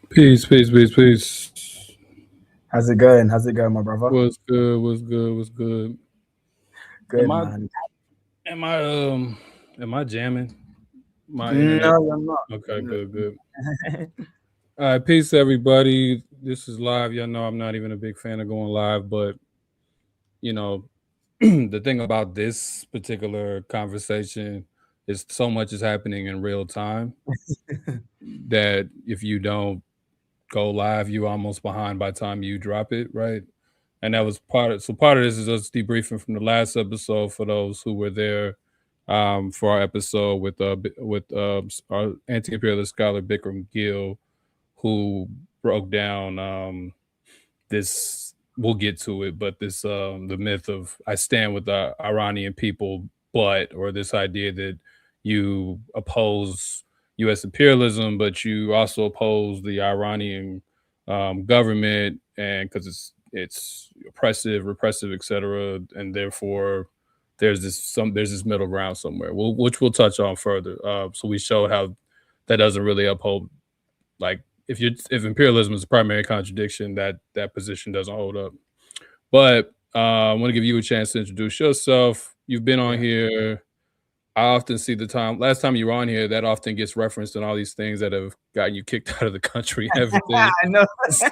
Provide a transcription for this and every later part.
Peace, peace, peace, peace. How's it going? How's it going, my brother? What's good? What's good? What's good? Am Good, I man. am I am I jamming my internet? No, you're not. Okay, good, good. All right, peace everybody. This is live. Y'all know I'm not even a big fan of going live, but you know, the thing about this particular conversation is so much is happening in real time that if you don't go live, you're almost behind by the time you drop it, right? And that was part of this is us debriefing from the last episode for those who were there for our episode with our anti-imperialist scholar Bikram Gill, who broke down this. We'll get to it, but this the myth of I stand with the Iranian people, but or this idea that you oppose U.S. imperialism, but you also oppose the Iranian government, and because it's oppressive, repressive, etc., and therefore there's this middle ground somewhere, which we'll touch on further. So we showed how that doesn't really uphold, like, if imperialism is a primary contradiction, that position doesn't hold up. But I want to give you a chance to introduce yourself. You've been on Yeah. here. I often see the time last time you were on here that often gets referenced in all these things that have gotten you kicked out of the country and everything. I know. So,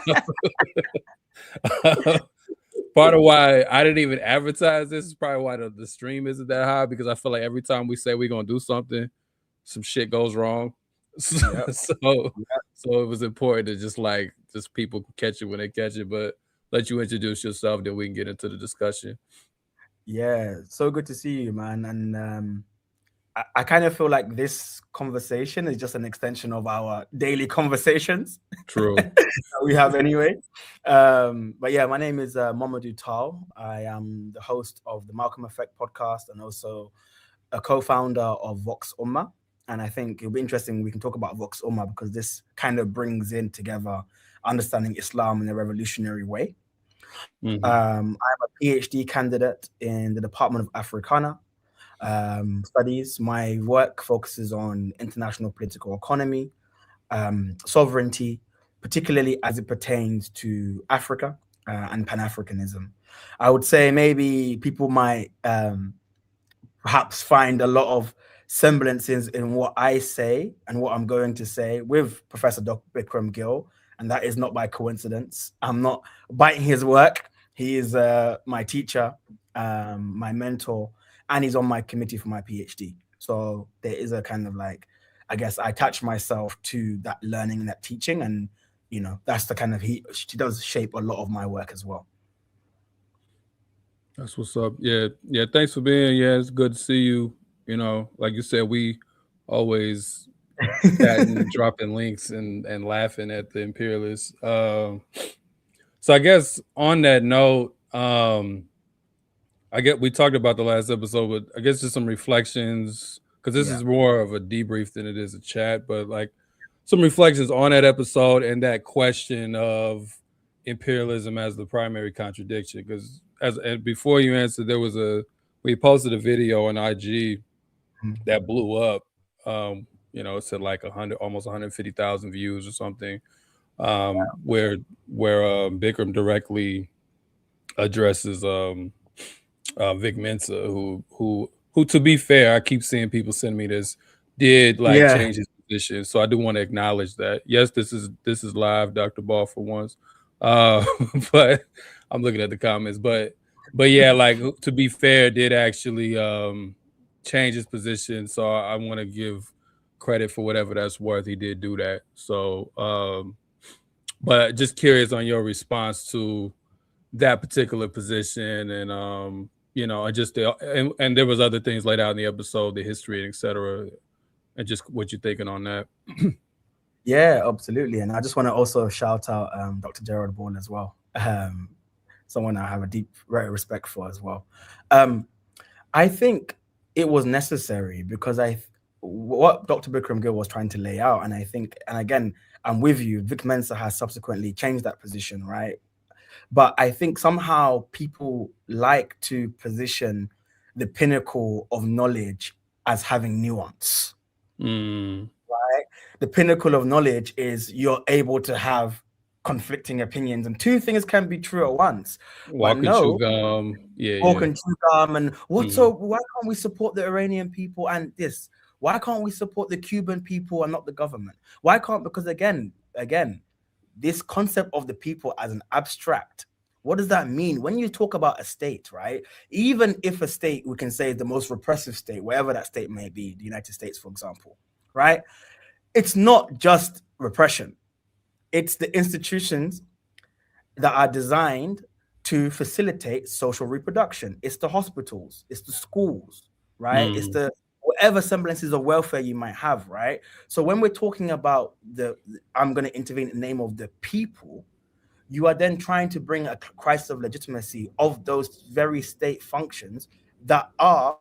part of why I didn't even advertise this is probably why the stream isn't that high, because I feel like every time we say we're gonna do something, some shit goes wrong. So Yep. so, Yep. so it was important to just people catch it when they catch it, but let you introduce yourself, then we can get into the discussion. Yeah. So good to see you, man. And I kind of feel like this conversation is just an extension of our daily conversations True. that we have anyway. But yeah, my name is Momodou Taal. I am the host of the Malcolm Effect podcast and also a co-founder of Vox Umma. And I think it'll be interesting. We can talk about Vox Umma because this kind of brings in together understanding Islam in a revolutionary way. Hmm. I'm a PhD candidate in the Department of Africana studies. My work focuses on international political economy, sovereignty, particularly as it pertains to Africa and Pan Africanism. I would say maybe people might perhaps find a lot of semblances in what I say and what I'm going to say with Professor Dr. Bikram Gill, and that is not by coincidence. I'm not biting his work. He is my teacher, my mentor, and he's on my committee for my PhD. So there is a kind of like, I guess I attach myself to that learning and that teaching, and that's the kind of she does shape a lot of my work as well. That's what's up. Yeah, yeah. Thanks for being. Yeah, it's good to see you. Like you said, we always chatting, dropping links, and laughing at the imperialists. So I guess on that note, I get we talked about the last episode, but I guess just some reflections, because this Yeah. is more of a debrief than it is a chat. But like some reflections on that episode and that question of imperialism as the primary contradiction. Because and before you answer, we posted a video on IG Mhm. that blew up. It said like 100, almost 150,000 views or something. Where Bikram directly addresses Vic Mensa, who to be fair, I keep seeing people send me this, did like Yeah. change his position. So I do want to acknowledge that. Yes, this is live, Dr. Ball for once. Uh but I'm looking at the comments. But yeah, like to be fair, did actually change his position. So I want to give credit for whatever that's worth. He did do that. So but just curious on your response to that particular position, and and just and there was other things laid out in the episode, the history and etc., and just what you're thinking on that. Yeah, absolutely. And I just want to also shout out Dr. Gerald Bourne as well. Someone I have a deep right respect for as well. Um, I think it was necessary because what Dr. Bikram Gill was trying to lay out, and I think, and again, I'm with you. Vic Mensa has subsequently changed that position, right? But I think somehow people like to position the pinnacle of knowledge as having nuance, Mm. right? The pinnacle of knowledge is you're able to have conflicting opinions, and two things can be true at once. But Walk and chew no, gum. Yeah, pork yeah. and chew gum, and what's Hmm. so? Why can't we support the Iranian people and this? Why can't we support the Cuban people and not the government? Why can't? Because again, this concept of the people as an abstract. What does that mean? When you talk about a state, right? Even if a state we can say is the most repressive state, wherever that state may be, the United States, for example, right? It's not just repression. It's the institutions that are designed to facilitate social reproduction. It's the hospitals, it's the schools, right? It's Mm. the whatever semblances of welfare you might have, right? So when we're talking about I'm going to intervene in the name of the people, you are then trying to bring a crisis of legitimacy of those very state functions that are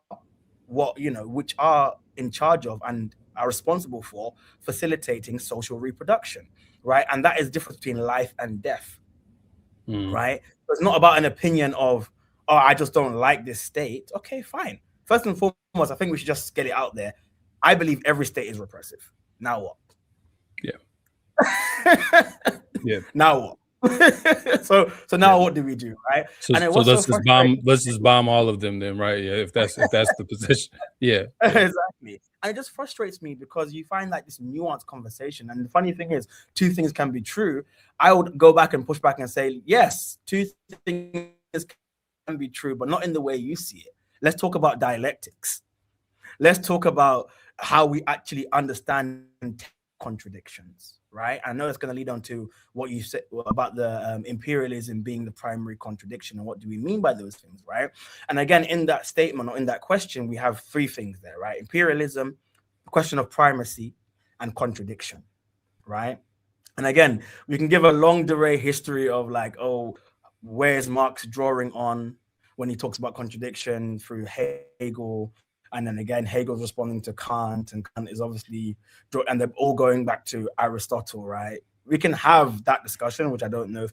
which are in charge of and are responsible for facilitating social reproduction, right? And that is the difference between life and death, Mm. right? So it's not about an opinion of, oh, I just don't like this state. Okay, fine. First and foremost, I think we should just get it out there. I believe every state is repressive. Now what? Yeah. Yeah. Now what? So Yeah. now what do we do, right? So And then so what's so let's just frustrating? bomb. Let's just bomb all of them then, right? Yeah. If that's the position. Yeah. Yeah. Exactly. And it just frustrates me because you find like this nuanced conversation. And the funny thing is, two things can be true. I would go back and push back and say, yes, two things can be true, but not in the way you see it. Let's talk about dialectics. Let's talk about how we actually understand contradictions, right? I know it's going to lead on to what you said about the imperialism being the primary contradiction, and what do we mean by those things, right? And again, in that statement or in that question, we have three things there, right? Imperialism, the question of primacy, and contradiction, right? And again, we can give a long durée history of like, oh, where's Marx drawing on when he talks about contradiction through Hegel, and then again, Hegel's responding to Kant, and Kant is obviously, and they're all going back to Aristotle, right? We can have that discussion, which I don't know if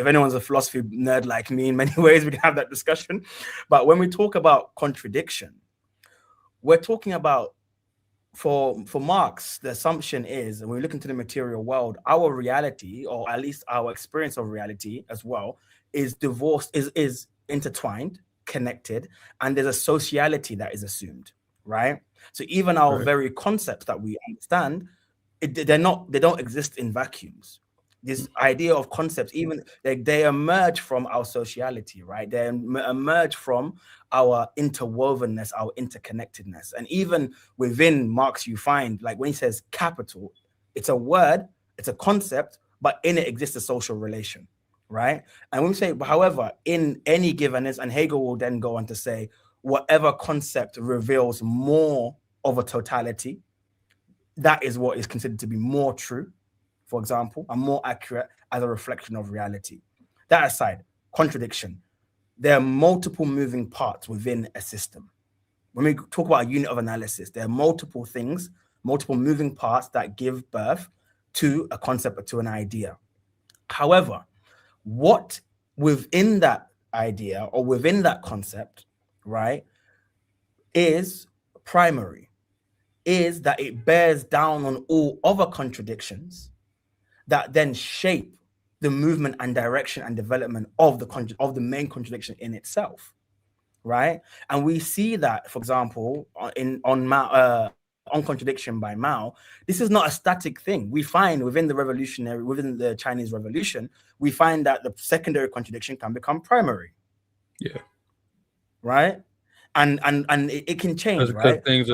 anyone's a philosophy nerd like me in many ways, we can have that discussion. But when we talk about contradiction, we're talking about for Marx, the assumption is, and we look into the material world, our reality, or at least our experience of reality as well, is divorced, is intertwined, connected, and there's a sociality that is assumed, right? So even our Right. very concepts that we understand, they don't exist in vacuums. This idea of concepts, even they emerge from our sociality, right? They emerge from our interwovenness, our interconnectedness. And even within Marx, you find like when he says capital, it's a word, it's a concept, but in it exists a social relation, right? And when we say, however, in any givenness, and Hegel will then go on to say, whatever concept reveals more of a totality, that is what is considered to be more true, for example, and more accurate as a reflection of reality. That aside, contradiction. There are multiple moving parts within a system. When we talk about a unit of analysis, there are multiple things, multiple moving parts that give birth to a concept or to an idea. However, what within that idea or within that concept, right, is primary, is that it bears down on all other contradictions that then shape the movement and direction and development of the main contradiction in itself, right? And we see that, for example, on contradiction by Mao, this is not a static thing. We find within the Chinese Revolution, we find that the secondary contradiction can become primary, Yeah. right? And it can change, Because right? things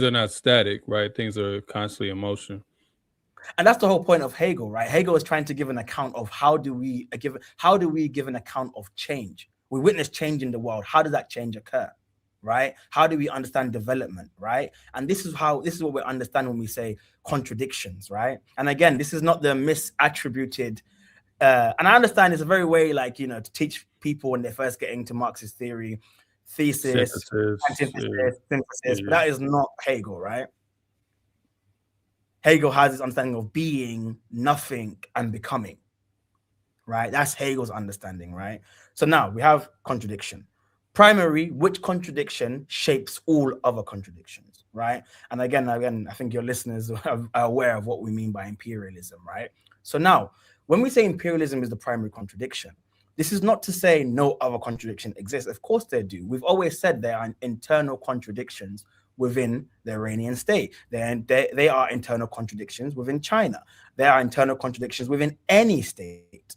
are not static, right? Things are constantly in motion. And that's the whole point of Hegel, right? Hegel is trying to give an account of how do we give an account of change? We witness change in the world. How does that change occur? Right? How do we understand development? Right? And this is what we understand when we say contradictions, right? And again, this is not the misattributed and I understand it's a very way like to teach people when they're first getting to Marxist theory, thesis, Synthesis. antithesis, Yeah. synthesis, but Yeah. that is not Hegel, right? Hegel has this understanding of being, nothing, and becoming, right? That's Hegel's understanding, right? So now we have contradiction. primary, which contradiction shapes all other contradictions, right? And again, I think your listeners are aware of what we mean by imperialism, right? So now, when we say imperialism is the primary contradiction, this is not to say no other contradiction exists. Of course they do. We've always said there are internal contradictions within the Iranian state. They are internal contradictions within China. There are internal contradictions within any state,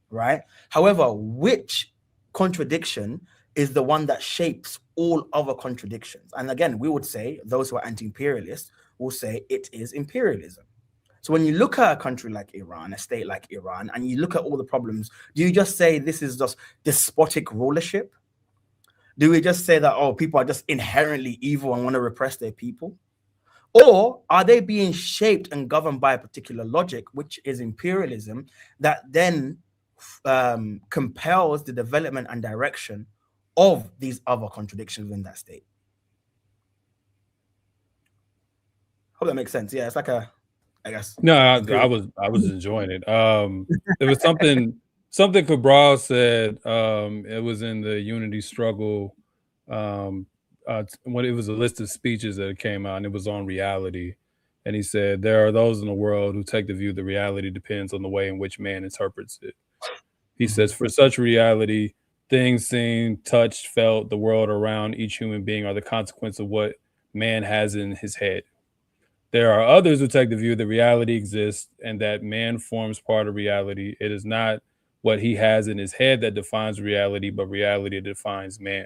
right? However, which contradiction is the one that shapes all other contradictions? And again, we would say, those who are anti-imperialist will say it is imperialism. So when you look at a country like Iran, a state like Iran, and you look at all the problems, do you just say this is just despotic rulership? Do we just say that, oh, people are just inherently evil and want to repress their people? Or are they being shaped and governed by a particular logic, which is imperialism, that then compels the development and direction of these other contradictions in that state? Hope that makes sense. Yeah, it's like I guess, No, imperial. I was enjoying it. There was something Cabral said. It was in the Unity Struggle. When it was a list of speeches that came out, and it was on reality. And he said, "There are those in the world who take the view that reality depends on the way in which man interprets it." He Mhm. says, "For such reality, things seen, touched, felt, the world around each human being are the consequence of what man has in his head. There are others who take the view that reality exists and that man forms part of reality. It is not what he has in his head that defines reality, but reality defines man.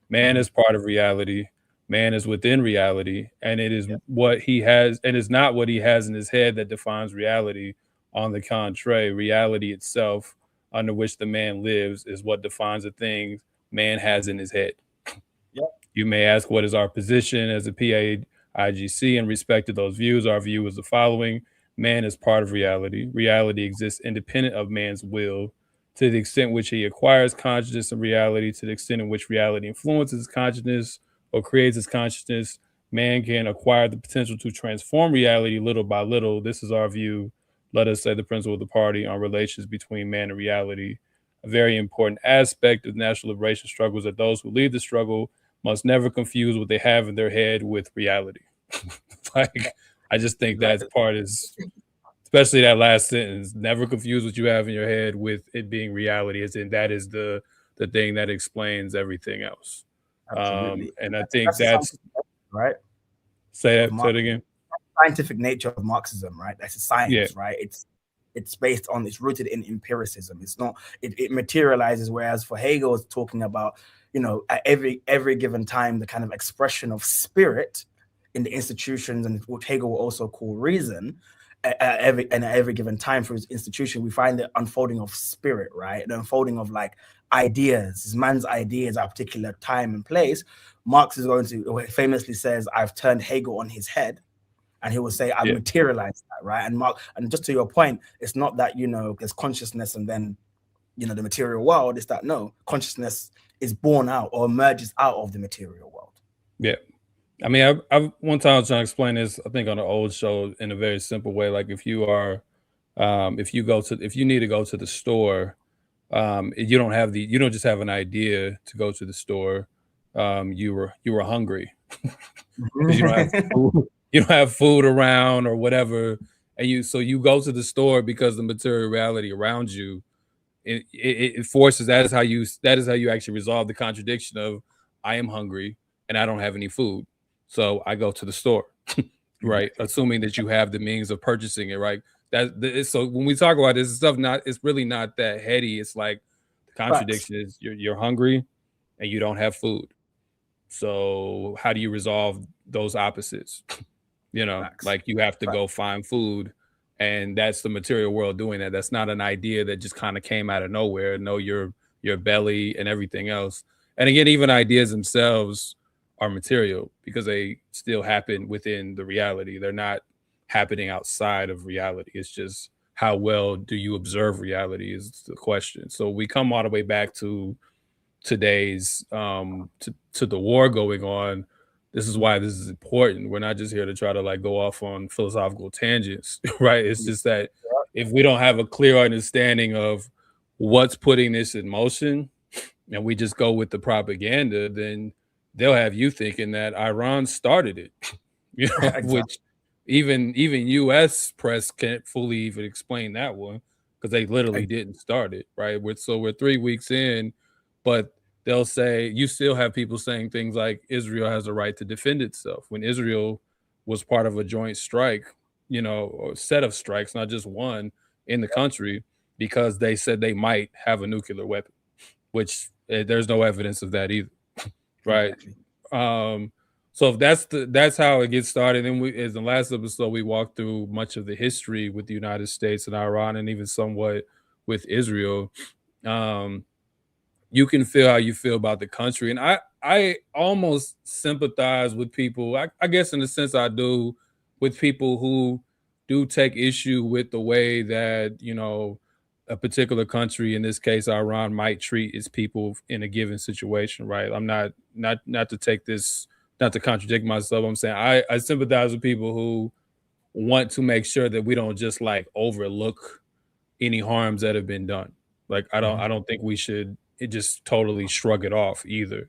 Man Mhm. is part of reality. Man is within reality, and it is Yeah. what he has, and is not what he has in his head that defines reality. On the contrary, reality itself, under which the man lives, is what defines the things man has in his head. Yeah. You may ask, what is our position as a PAIGC in respect to those views? Our view is the following: man is part of reality. Reality exists independent of man's will. To the extent which he acquires consciousness of reality, to the extent in which reality influences his consciousness or creates his consciousness, man can acquire the potential to transform reality little by little. This is our view. Let us say the principle of the party on relations between man and reality. A very important aspect of national liberation struggle is that those who lead the struggle must never confuse what they have in their head with reality. Yeah. Like, I just think that Exactly. part is, especially that last sentence, never confuse what you have in your head with it being reality. As in, that is the thing that explains everything else. Absolutely. And I That's, think that's the that's, scientific method, right? Of say it Marx, again. scientific nature of Marxism, right? That's a Yeah, science, right? It's based on, it's rooted in empiricism. It's not, it materializes. Whereas for Hegel, it's talking about, at every given time, the kind of expression of spirit in the institutions, and what Hegel will also call reason. At every given time for his institution, we find the unfolding of spirit, right? The unfolding of like ideas, man's ideas at a particular time and place. Marx is going to famously says, "I've turned Hegel on his head," and he will say, "I've yeah, materialized that," right? And Mark, and just to your point, it's not that there's consciousness and then the material world. It's that no, consciousness is born out or emerges out of the material world. yeah. I mean, I've one time I was trying to explain this, I think on an old show in a very simple way. Like if you are, if you need to go to the store, you don't just have an idea to go to the store. You were hungry because you don't have food, you don't have food around or whatever, and you go to the store because the material reality around you it forces that is how you actually resolve the contradiction of I am hungry and I don't have any food, so I go to the store, right? Exactly. Assuming that you have the means of purchasing it, right? So when we talk about this stuff, not it's really not that heady. It's like the Facts. contradiction is you're hungry and you don't have food. So how do you resolve those opposites? Facts. Like you have to Facts. go find food, and that's the material world doing that. That's not an idea that just kind of came out of nowhere. No, your belly and everything else. And again, even ideas themselves are material because they still happen within the reality. They're not happening outside of reality. It's just how well do you observe reality is the question. So we come all the way back to today's to the war going on. This is why this is important. We're not just here to try to like go off on philosophical tangents, right? It's just that if we don't have a clear understanding of what's putting this in motion, and we just go with the propaganda, then they'll have you thinking that Iran started it, Exactly. which even U.S. press can't fully even explain that one because they literally didn't start it, right? We're 3 weeks in, but they'll say you still have people saying things like Israel has a right to defend itself when Israel was part of a joint strike, or set of strikes, not just one in the country, because they said they might have a nuclear weapon, which there's no evidence of that either, right? Exactly. Um, so if that's how it gets started. And we, as the last episode, we walked through much of the history with the United States and Iran, and even somewhat with Israel. Um, you can feel how you feel about the country, and I almost sympathize with people. I guess in a sense I do, with people who do take issue with the way that a particular country, in this case Iran, might treat its people in a given situation. Right? I'm not to take this, not to contradict myself. I'm saying I sympathize with people who want to make sure that we don't just like overlook any harms that have been done. Like I don't think we should just totally shrug it off either.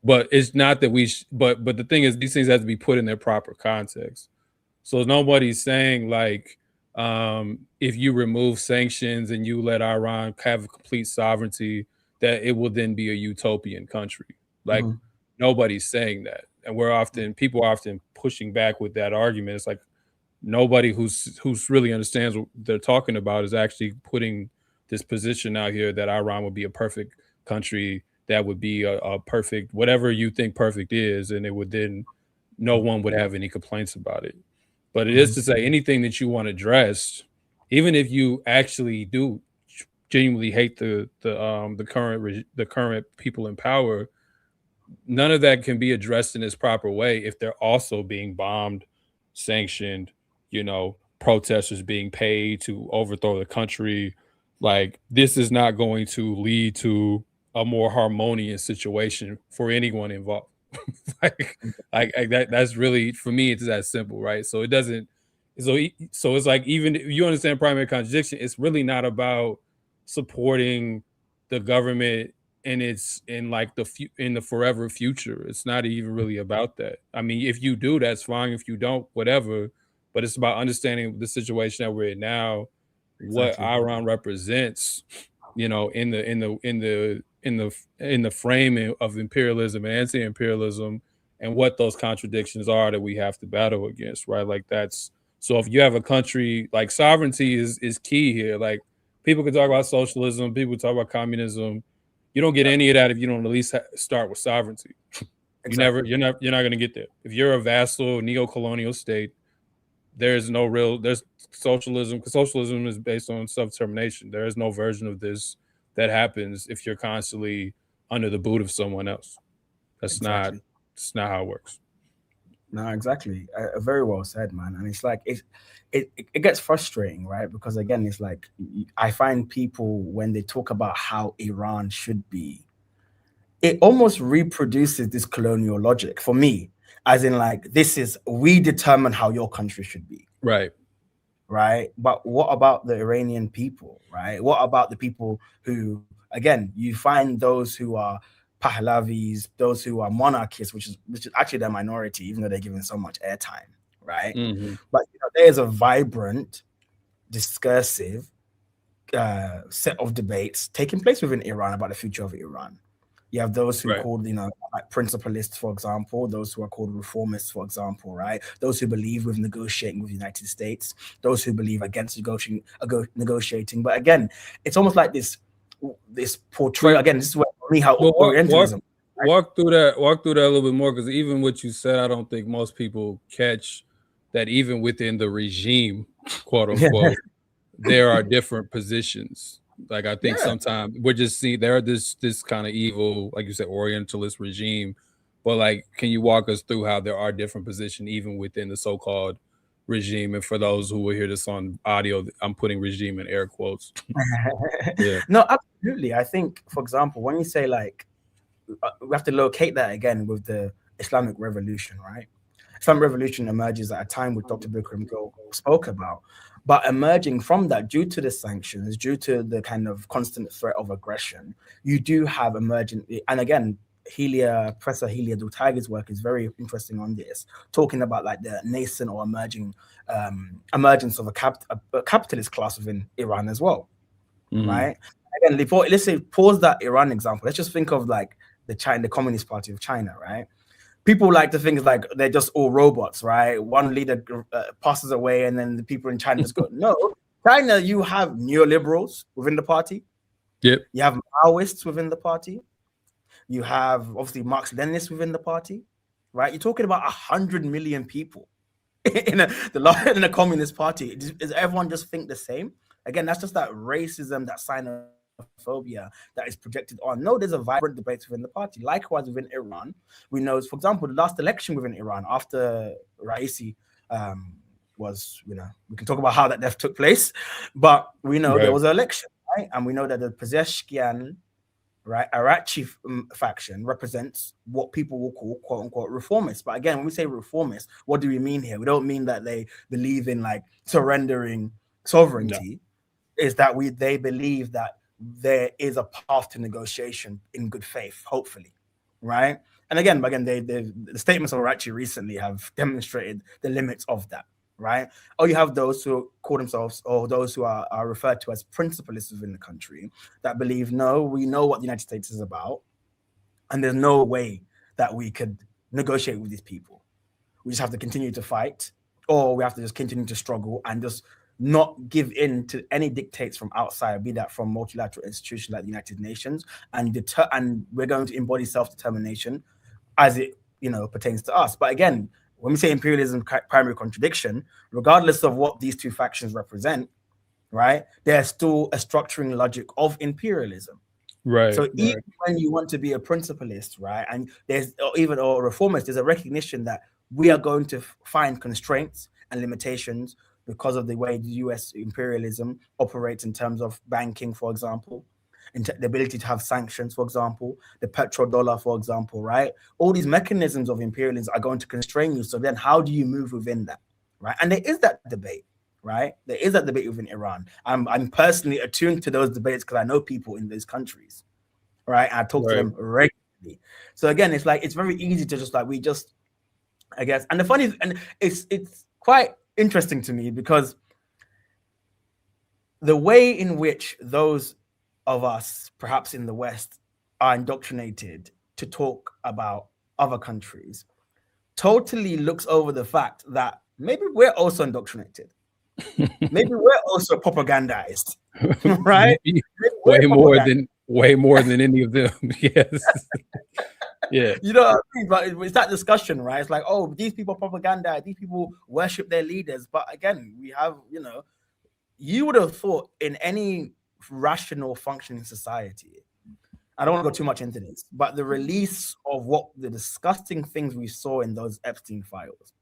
But it's not that but the thing is, these things have to be put in their proper context. So nobody's saying like, if you remove sanctions and you let Iran have complete sovereignty, that it will then be a utopian country. Like Mhm. nobody's saying that, and people are often pushing back with that argument. It's like nobody who's really understands what they're talking about is actually putting this position out here that Iran would be a perfect country, that would be a perfect, whatever you think perfect is, and it would then no one would have any complaints about it. But it is Mhm. to say anything that you want addressed, even if you actually do genuinely hate the current people in power, none of that can be addressed in this proper way if they're also being bombed, sanctioned, protesters being paid to overthrow the country. Like this is not going to lead to a more harmonious situation for anyone involved. like, like that's really, for me, it's that simple, right? So it doesn't. So it's like, even if you understand primary contradiction, it's really not about supporting the government and it's in like in the forever future. It's not even really about that. I mean, if you do, that's fine. If you don't, whatever. But it's about understanding the situation that we're in now, what Exactly. Iran represents, in the frame of imperialism and anti-imperialism, and what those contradictions are that we have to battle against, right? Like that's, so if you have a country, like sovereignty is key here. Like people can talk about socialism, people talk about communism. You don't get Yep. any of that if you don't at least start with sovereignty. Exactly. You're not going to get there. If you're a vassal neo-colonial state, there's socialism, because socialism is based on self-determination. There is no version of this that happens if you're constantly under the boot of someone else. That's not Exactly. that's not how it works. No, exactly. Very well said, man. And it's like it gets frustrating, right? Because again, it's like I find people when they talk about how Iran should be, it almost reproduces this colonial logic for me, as in like this is we determine how your country should be, Right. right? But what about the Iranian people, right? What about the people who, again, you find those who are Pahlavis, those who are monarchists, which is actually their minority, even though they're given so much airtime, right? Mm-hmm. But there's a vibrant, discursive set of debates taking place within Iran about the future of Iran. You have those who Right. called, like principalists, for example, those who are called reformists, for example, right? Those who believe with negotiating with the United States, those who believe against negotiating. But again, it's almost like this portrayal. We Again, this is what for me how Well, Orientalism. Right? walk through that a little bit more, because even what you said, I don't think most people catch that even within the regime, quote Yeah, unquote, there are different positions. Like I think yeah, sometimes we're just seeing there are this kind of evil, like you said, Orientalist regime. But like, can you walk us through how there are different positions even within the so-called regime? And for those who will hear this on audio, I'm putting regime in air quotes. Yeah. no, absolutely. I think, for example, when you say like we have to locate that again with the Islamic Revolution, right? Islamic revolution emerges at a time which Dr. Bikram Gill spoke about. But emerging from that, due to the sanctions, due to the kind of constant threat of aggression, you do have emergent, and again, Professor Helia Dultag's work is very interesting on this, talking about like the nascent or emergence of a capitalist class within Iran as well, right? Again, let's say pause that Iran example. Let's just think of like the Communist Party of China, right? People like to think it's like they're just all robots, right? One leader passes away, and then the people in China just go. No, China, you have neoliberals within the party. Yep. You have Maoists within the party. You have obviously Marx-Leninists within the party, right? You're talking about 100 million people in a communist party. Does everyone just think the same? Again, that's just that racism, that xenophobia that is projected on. No, there's a vibrant debate within the party. Likewise, within Iran, we know, for example, the last election within Iran after Raisi was, we can talk about how that death took place, but we know there was an election, right? And we know that the Pezeshkian, right, Arachi faction represents what people will call quote unquote reformists. But again, when we say reformists, what do we mean here? We don't mean that they believe in like surrendering sovereignty. No. Is that they believe that there is a path to negotiation in good faith, hopefully, right? And again, the statements of Arachi recently have demonstrated the limits of that, right? Or you have those who call themselves, or those who are referred to as principalists within the country, that believe, no, we know what the United States is about, and there's no way that we could negotiate with these people. We just have to continue to fight, or we have to just continue to struggle and just not give in to any dictates from outside, be that from multilateral institutions like the United Nations, and we're going to embody self-determination as it pertains to us. But again, when we say imperialism primary contradiction, regardless of what these two factions represent, right, there's still a structuring logic of imperialism. Right. So even when you want to be a principalist, right, and there's even a reformist, there's a recognition that we are going to find constraints and limitations because of the way the US imperialism operates in terms of banking, for example, the ability to have sanctions, for example, the petrodollar, for example, right? All these mechanisms of imperialism are going to constrain you. So then how do you move within that, right? And there is that debate, right? There is that debate within Iran. I'm personally attuned to those debates because I know people in those countries, right? I talk to them regularly. So again, it's like, it's very easy to just like, I guess, and the funny, and it's quite interesting to me because the way in which those of us, perhaps in the West, are indoctrinated to talk about other countries totally looks over the fact that maybe we're also indoctrinated. Maybe we're also propagandized, right? way more than any of them. Yes. Yeah. You know what I mean? But it's that discussion, right? It's like, oh, these people propaganda, these people worship their leaders. But again, we have, you would have thought in any rational functioning society, I don't want to go too much into this, but the release of what the disgusting things we saw in those Epstein files,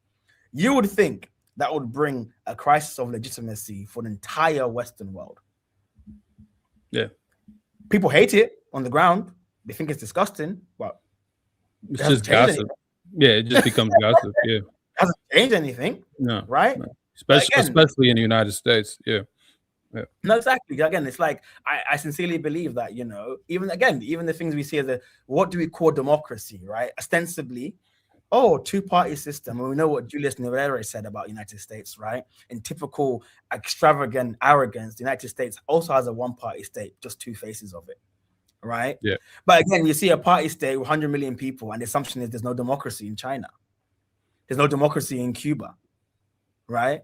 you would think that would bring a crisis of legitimacy for the entire Western world. Yeah. People hate it on the ground. They think it's disgusting, but it's just gossip. Anything. Yeah, it just becomes gossip. Yeah. It hasn't changed anything. No. Right? No. Especially in the United States. Yeah. Yeah. No, exactly. Again, it's like I sincerely believe that, even the things we see as what do we call democracy, right? Ostensibly, two-party system. And we know what Julius Nyerere said about the United States, right? In typical extravagant arrogance, the United States also has a one-party state, just two faces of it, right? Yeah. But again, you see a party state with 100 million people, and the assumption is there's no democracy in China. There's no democracy in Cuba, right?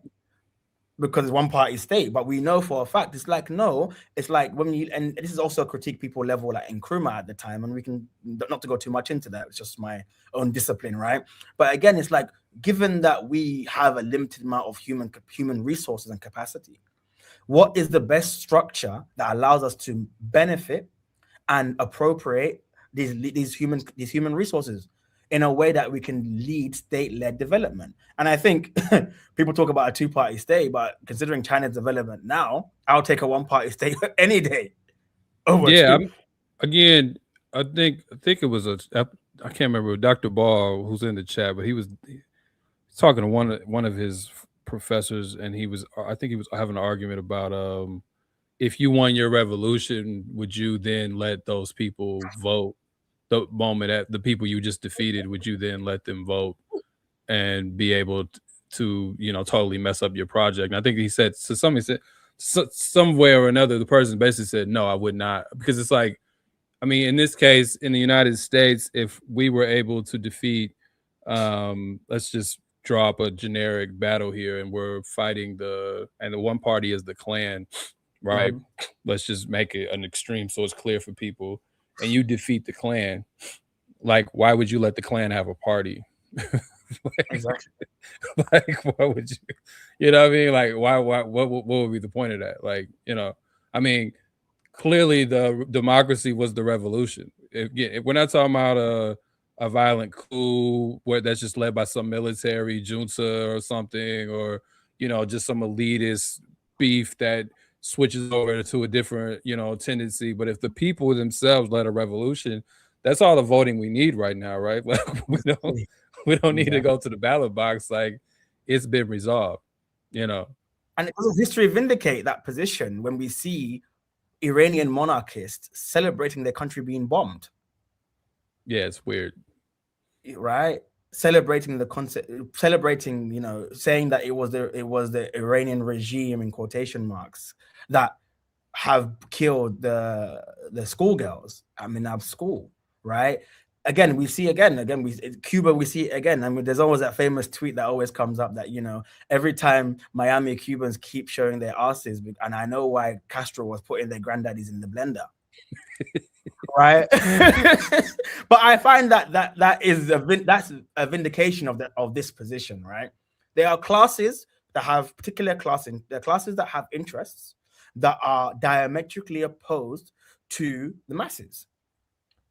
Because it's one party state. But we know for a fact, it's like, no, it's like and this is also a critique people level like in Nkrumah at the time, and we can, not to go too much into that, it's just my own discipline, right? But again, it's like, given that we have a limited amount of human resources and capacity, what is the best structure that allows us to benefit and appropriate these human resources in a way that we can lead state-led development? And I think people talk about a two-party state, but considering China's development now, I'll take a one-party state any day. Again, I think it was I can't remember Dr. Ball who's in the chat, but he was talking to one of his professors, and I think he was having an argument about if you won your revolution, would you then let those people vote? The moment at the people you just defeated, would you then let them vote and be able to totally mess up your project? And I think he said, so somebody said, somewhere or another, the person basically said, no, I would not, because it's like, I mean, in this case, in the United States, if we were able to defeat, let's just draw up a generic battle here, and we're fighting and the one party is the Klan, right? Mm-hmm. Let's just make it an extreme so it's clear for people, and you defeat the Klan. Like, why would you let the Klan have a party? like, Exactly. like, why would you? You know what I mean? Like, why? What would be the point of that? Like, I mean, clearly the democracy was the revolution. If we're not talking about a violent coup where that's just led by some military junta or something, or just some elitist beef that switches over to a different tendency. But if the people themselves led a revolution, that's all the voting we need right now, right? Like, we don't need to Yeah. go to the ballot box. Like, it's been resolved, you know. And doesn't history vindicate that position when we see Iranian monarchists celebrating their country being bombed? Yeah, it's weird. Right? Celebrating the concept, celebrating, saying that it was the Iranian regime in quotation marks that have killed the schoolgirls at Minab school, right? Again, we see Cuba, we see it again. I mean, there's always that famous tweet that always comes up that, every time Miami Cubans keep showing their asses, and I know why Castro was putting their granddaddies in the blender. Right. But I find that's a vindication of this position, right? There are classes that have particular classes, there are classes that have interests that are diametrically opposed to the masses.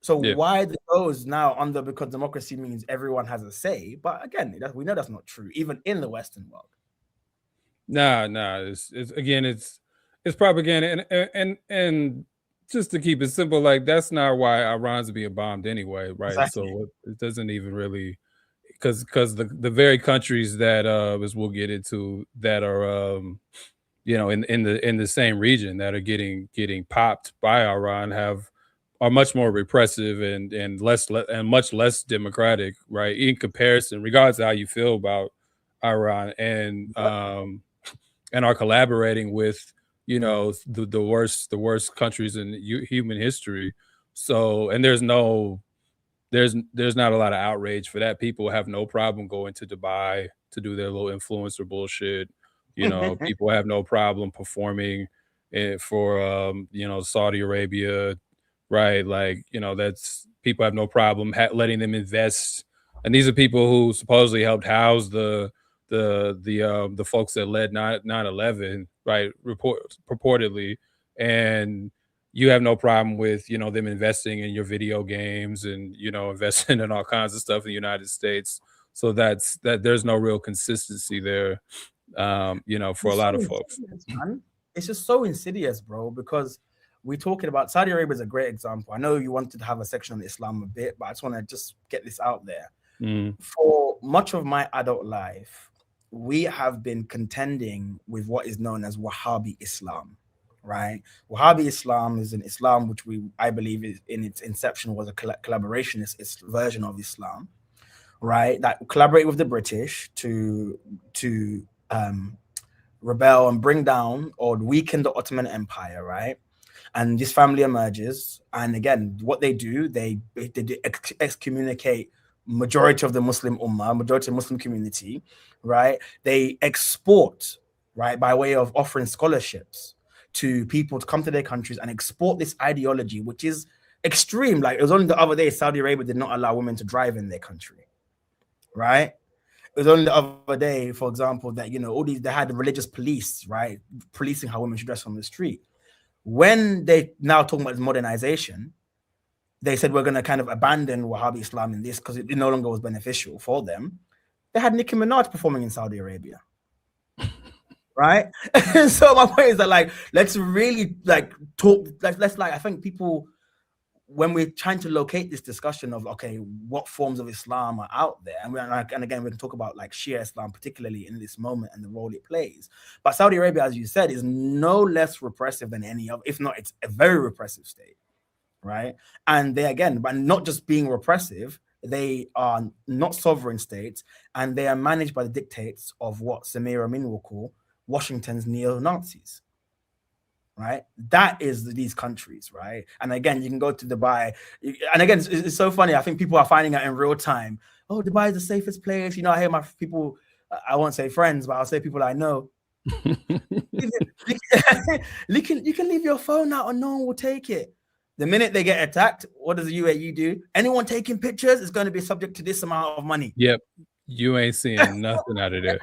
So Yeah. why those now under, because democracy means everyone has a say? But again, we know that's not true, even in the Western world. Nah. It's again, it's propaganda, and just to keep it simple, like, that's not why Iran's being bombed anyway, right? Exactly. So it doesn't even really, because the very countries that as we'll get into, that are in the same region, that are getting popped by Iran, are much more repressive and and much less democratic, right? In comparison, regardless of how you feel about Iran, and are collaborating with the worst countries in human history. So, and there's not a lot of outrage for that. People have no problem going to Dubai to do their little influencer bullshit. People have no problem performing for Saudi Arabia, right? Like, that's, people have no problem letting them invest. And these are people who supposedly helped house the folks that led 9/11, right? Purportedly. And you have no problem with them investing in your video games, and investing in all kinds of stuff in the United States. So there's no real consistency there, for a It's so lot of folks. insidious, man. It's just so insidious, bro, because we're talking about Saudi Arabia is a great example. I know you wanted to have a section on Islam a bit, but I just want to just get this out there. Mm. For much of my adult life, we have been contending with what is known as Wahhabi Islam, right? Wahhabi Islam is an Islam which I believe, in its inception was a collaborationist version of Islam, right? That collaborated with the British to rebel and bring down or weaken the Ottoman Empire, right? And this family emerges, and again, what they do, they excommunicate majority of the Muslim Ummah, majority of the Muslim community, right? They export, right, by way of offering scholarships to people to come to their countries and export this ideology, which is extreme. Like, it was only the other day Saudi Arabia did not allow women to drive in their country, right? It was only the other day, for example, that they had the religious police, right, policing how women should dress on the street. When they now talking about modernization, they said we're going to kind of abandon Wahhabi Islam in this because it no longer was beneficial for them. They had Nicki Minaj performing in Saudi Arabia, right? So my point is that, like, let's really, like, talk. Let's I think people when we're trying to locate this discussion of, okay, what forms of Islam are out there, and again, we can talk about like Shia Islam, particularly in this moment and the role it plays. But Saudi Arabia, as you said, is no less repressive than any other, if not, it's a very repressive state, right? And they, again, but not just being repressive, they are not sovereign states, and they are managed by the dictates of what Samir Amin will call Washington's neo-Nazis. Right, that is these countries, right? And again, you can go to Dubai, and again, it's so funny. I think people are finding out in real time. Oh, Dubai is the safest place. You know, I hear my people. I won't say friends, but I'll say people I know. you can leave your phone out, and no one will take it. The minute they get attacked, what does the UAE do? Anyone taking pictures is going to be subject to this amount of money. Yep. You ain't seeing nothing out of there.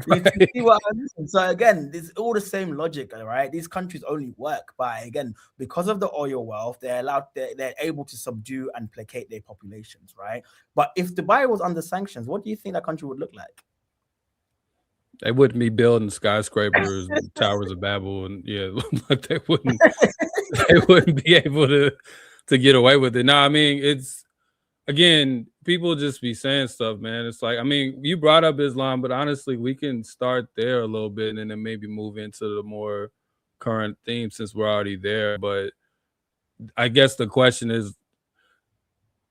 You see what I mean? So again, it's all the same logic, right? These countries only work by, again, because of the oil wealth, they're able to subdue and placate their populations, right? But if Dubai was under sanctions, what do you think that country would look like? They wouldn't be building skyscrapers, towers of Babel, and yeah, like they wouldn't be able to get away with it. No, I mean, it's, again, people just be saying stuff, man. It's like, I mean, you brought up Islam, but honestly, we can start there a little bit and then maybe move into the more current theme since we're already there. But I guess the question is,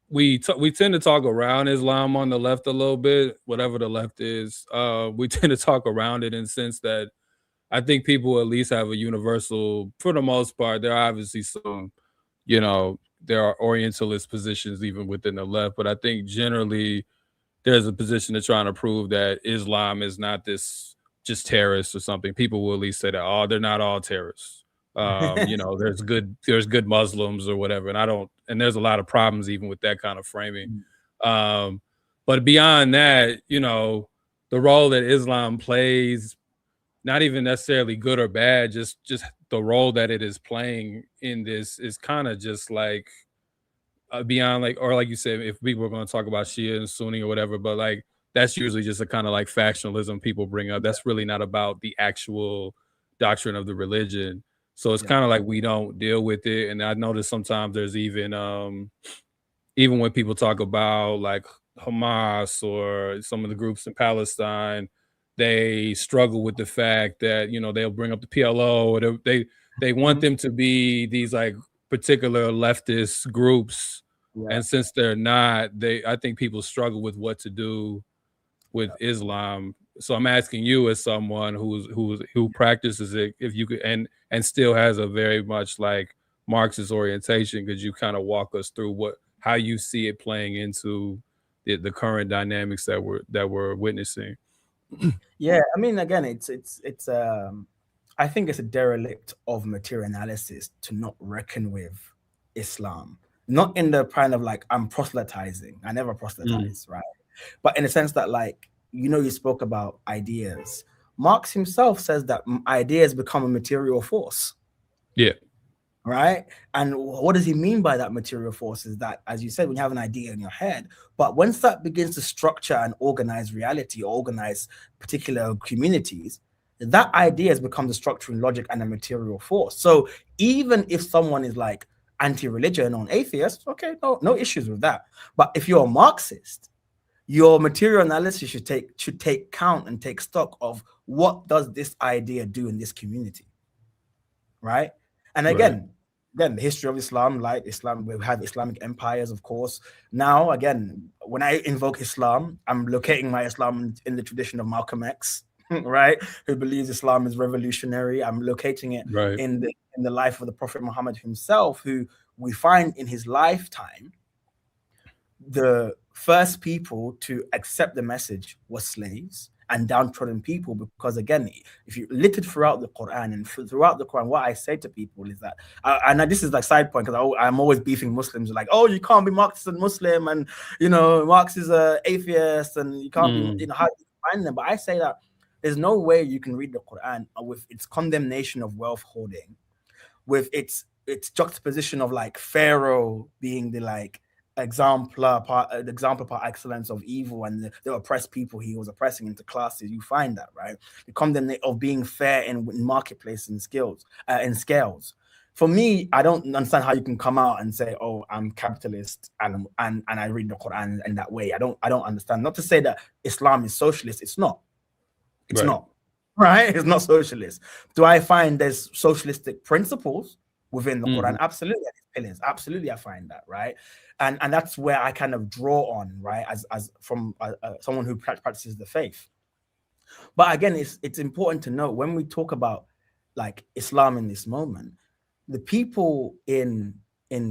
we tend to talk around Islam on the left a little bit, whatever the left is. We tend to talk around it in the sense that I think people at least have a universal, for the most part. There are obviously some, there are Orientalist positions even within the left, but I think generally there's a position to trying to prove that Islam is not this just terrorists or something. People will at least say that, oh, they're not all terrorists. There's good Muslims or whatever, and there's a lot of problems even with that kind of framing. But beyond that, the role that Islam plays, not even necessarily good or bad, just the role that it is playing in this is kind of just like beyond, like, or like you said, if people are going to talk about Shia and Sunni or whatever, but like that's usually just a kind of like factionalism people bring up. That's really not about the actual doctrine of the religion. So it's kind of like we don't deal with it. And I notice sometimes there's even when people talk about like Hamas or some of the groups in Palestine, they struggle with the fact that, they'll bring up the PLO, or they want them to be these like particular leftist groups. And since they're not, I think people struggle with what to do with Islam. So I'm asking you, as someone who practices it, if you could, and still has a very much like Marxist orientation, could you kind of walk us through how you see it playing into the current dynamics that we're witnessing? Yeah, I mean, again, it's I think it's a derelict of material analysis to not reckon with Islam. Not in the kind of like, I'm proselytizing. I never proselytize, right? But in the sense that, like, you spoke about ideas. Marx himself says that ideas become a material force. Yeah. Right. And what does he mean by that material force? Is that, as you said, when you have an idea in your head, but once that begins to structure and organize reality, or organize particular communities, that idea has become the structuring logic and a material force. So even if someone is like anti-religion or an atheist, okay, no issues with that. But if you're a Marxist, your material analysis should take count and take stock of what does this idea do in this community, right? And again, the history of Islam, like Islam, we have Islamic empires, of course. Now, again, when I invoke Islam, I'm locating my Islam in the tradition of Malcolm X, right? Who believes Islam is revolutionary. I'm locating it in the life of the Prophet Muhammad himself, who we find in his lifetime, the first people to accept the message was slaves and downtrodden people. Because again, if you littered throughout the Quran, and throughout the Quran, what I say to people is that, and this is like side point, because I'm always beefing Muslims, like, oh, you can't be Marxist and Muslim, and Marx is a atheist, and you can't be, how do you find them? But I say that there's no way you can read the Quran with its condemnation of wealth hoarding, with its juxtaposition of like Pharaoh being the like example par excellence of evil, and the oppressed people he was oppressing into classes. You find that, right? The condemnation of being fair in marketplace and scales. for me, I don't understand how you can come out and say, "Oh, I'm capitalist and I read the Quran in that way." I don't understand. Not to say that Islam is socialist. It's not. It's Right. not. Right? It's not socialist. Do I find there's socialistic principles within the Quran? Absolutely, pillars. Absolutely, I find that, right? And that's where I kind of draw on, right, as from someone who practices the faith. But again, it's important to note when we talk about like Islam in this moment, the people in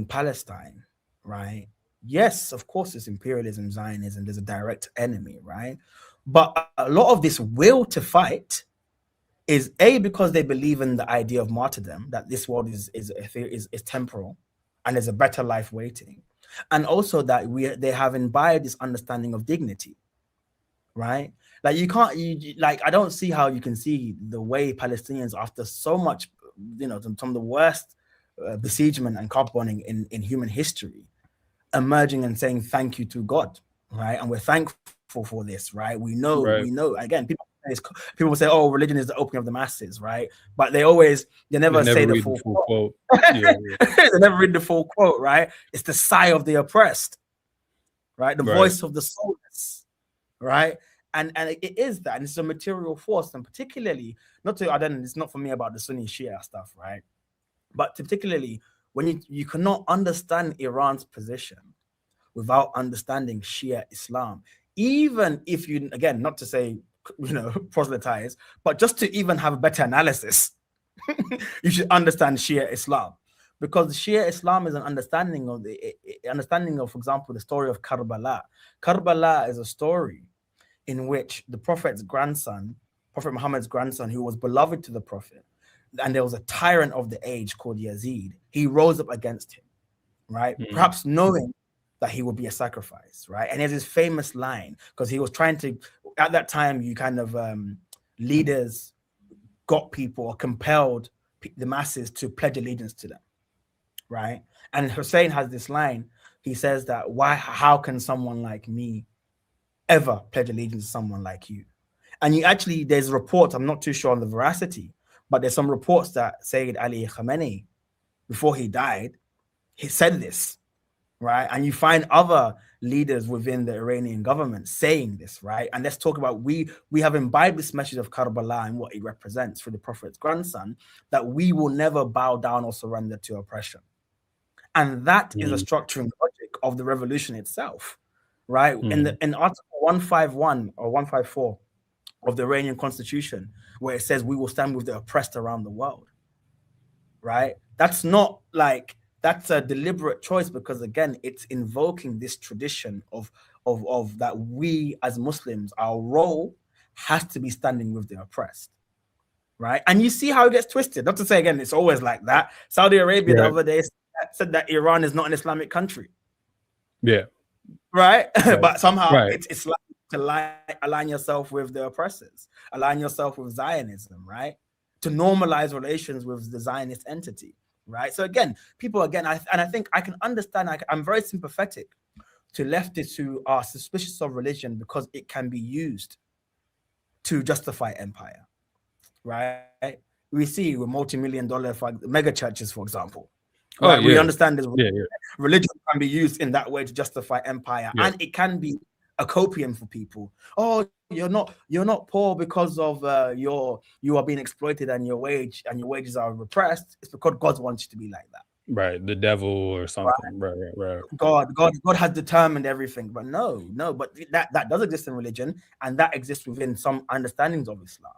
Palestine, right? Yes, of course, it's imperialism, Zionism. There's a direct enemy, right? But a lot of this will to fight is because they believe in the idea of martyrdom, that this world is temporal, and there's a better life waiting, and also that they have imbibed this understanding of dignity, right? Like you can't, like I don't see how you can see the way Palestinians, after so much, some of the worst besiegement and carpet bombing in human history, emerging and saying thank you to God, right? And we're thankful for this, right? We know Right. again, people say, oh, religion is the opening of the masses, right? But they They never say never the read the full full quote. quote. Yeah. They never read the full quote, right? It's the sigh of the oppressed, right? The Right. voice of the soulless, right? And it is that, and it's a material force, and particularly it's not for me about the Sunni Shia stuff, right? But particularly when you cannot understand Iran's position without understanding Shia Islam, even if you, again, not to say proselytize, but just to even have a better analysis, you should understand Shia Islam, because Shia Islam is an understanding of for example, the story of Karbala. Karbala is a story in which the Prophet's grandson, Prophet Muhammad's grandson, who was beloved to the Prophet, and there was a tyrant of the age called Yazid, he rose up against him, right? Perhaps knowing that he would be a sacrifice, right? And there's this famous line, because he was trying to, at that time, you kind of leaders got people or compelled the masses to pledge allegiance to them, right? And Hussein has this line. He says that how can someone like me ever pledge allegiance to someone like you? And there's reports, I'm not too sure on the veracity, but there's some reports that Sayyid Ali Khamenei, before he died, he said this, right? And you find other leaders within the Iranian government saying this, right? And let's talk about, we have imbibed this message of Karbala and what it represents for the Prophet's grandson, that we will never bow down or surrender to oppression. And that is a structuring logic of the revolution itself, right? In Article 151 or 154 of the Iranian constitution, where it says we will stand with the oppressed around the world, right? That's a deliberate choice, because again, it's invoking this tradition of that we as Muslims, our role has to be standing with the oppressed, right? And you see how it gets twisted. Not to say again, it's always like that. Saudi Arabia the other day said that Iran is not an Islamic country. Yeah. Right? But somehow right. it's like to align yourself with the oppressors, align yourself with Zionism, right? To normalize relations with the Zionist entity, right? So again, I think I can understand, I'm very sympathetic to leftists who are suspicious of religion because it can be used to justify empire, right? We see with multi-million-dollar mega churches, for example. Right? We understand this. Religion can be used in that way to justify empire, and it can be a copium for people. Oh, you're not poor because of you are being exploited and your wages are repressed. It's because God wants you to be like that. Right, the devil or something. Right. God has determined everything, but but that does exist in religion, and that exists within some understandings of Islam.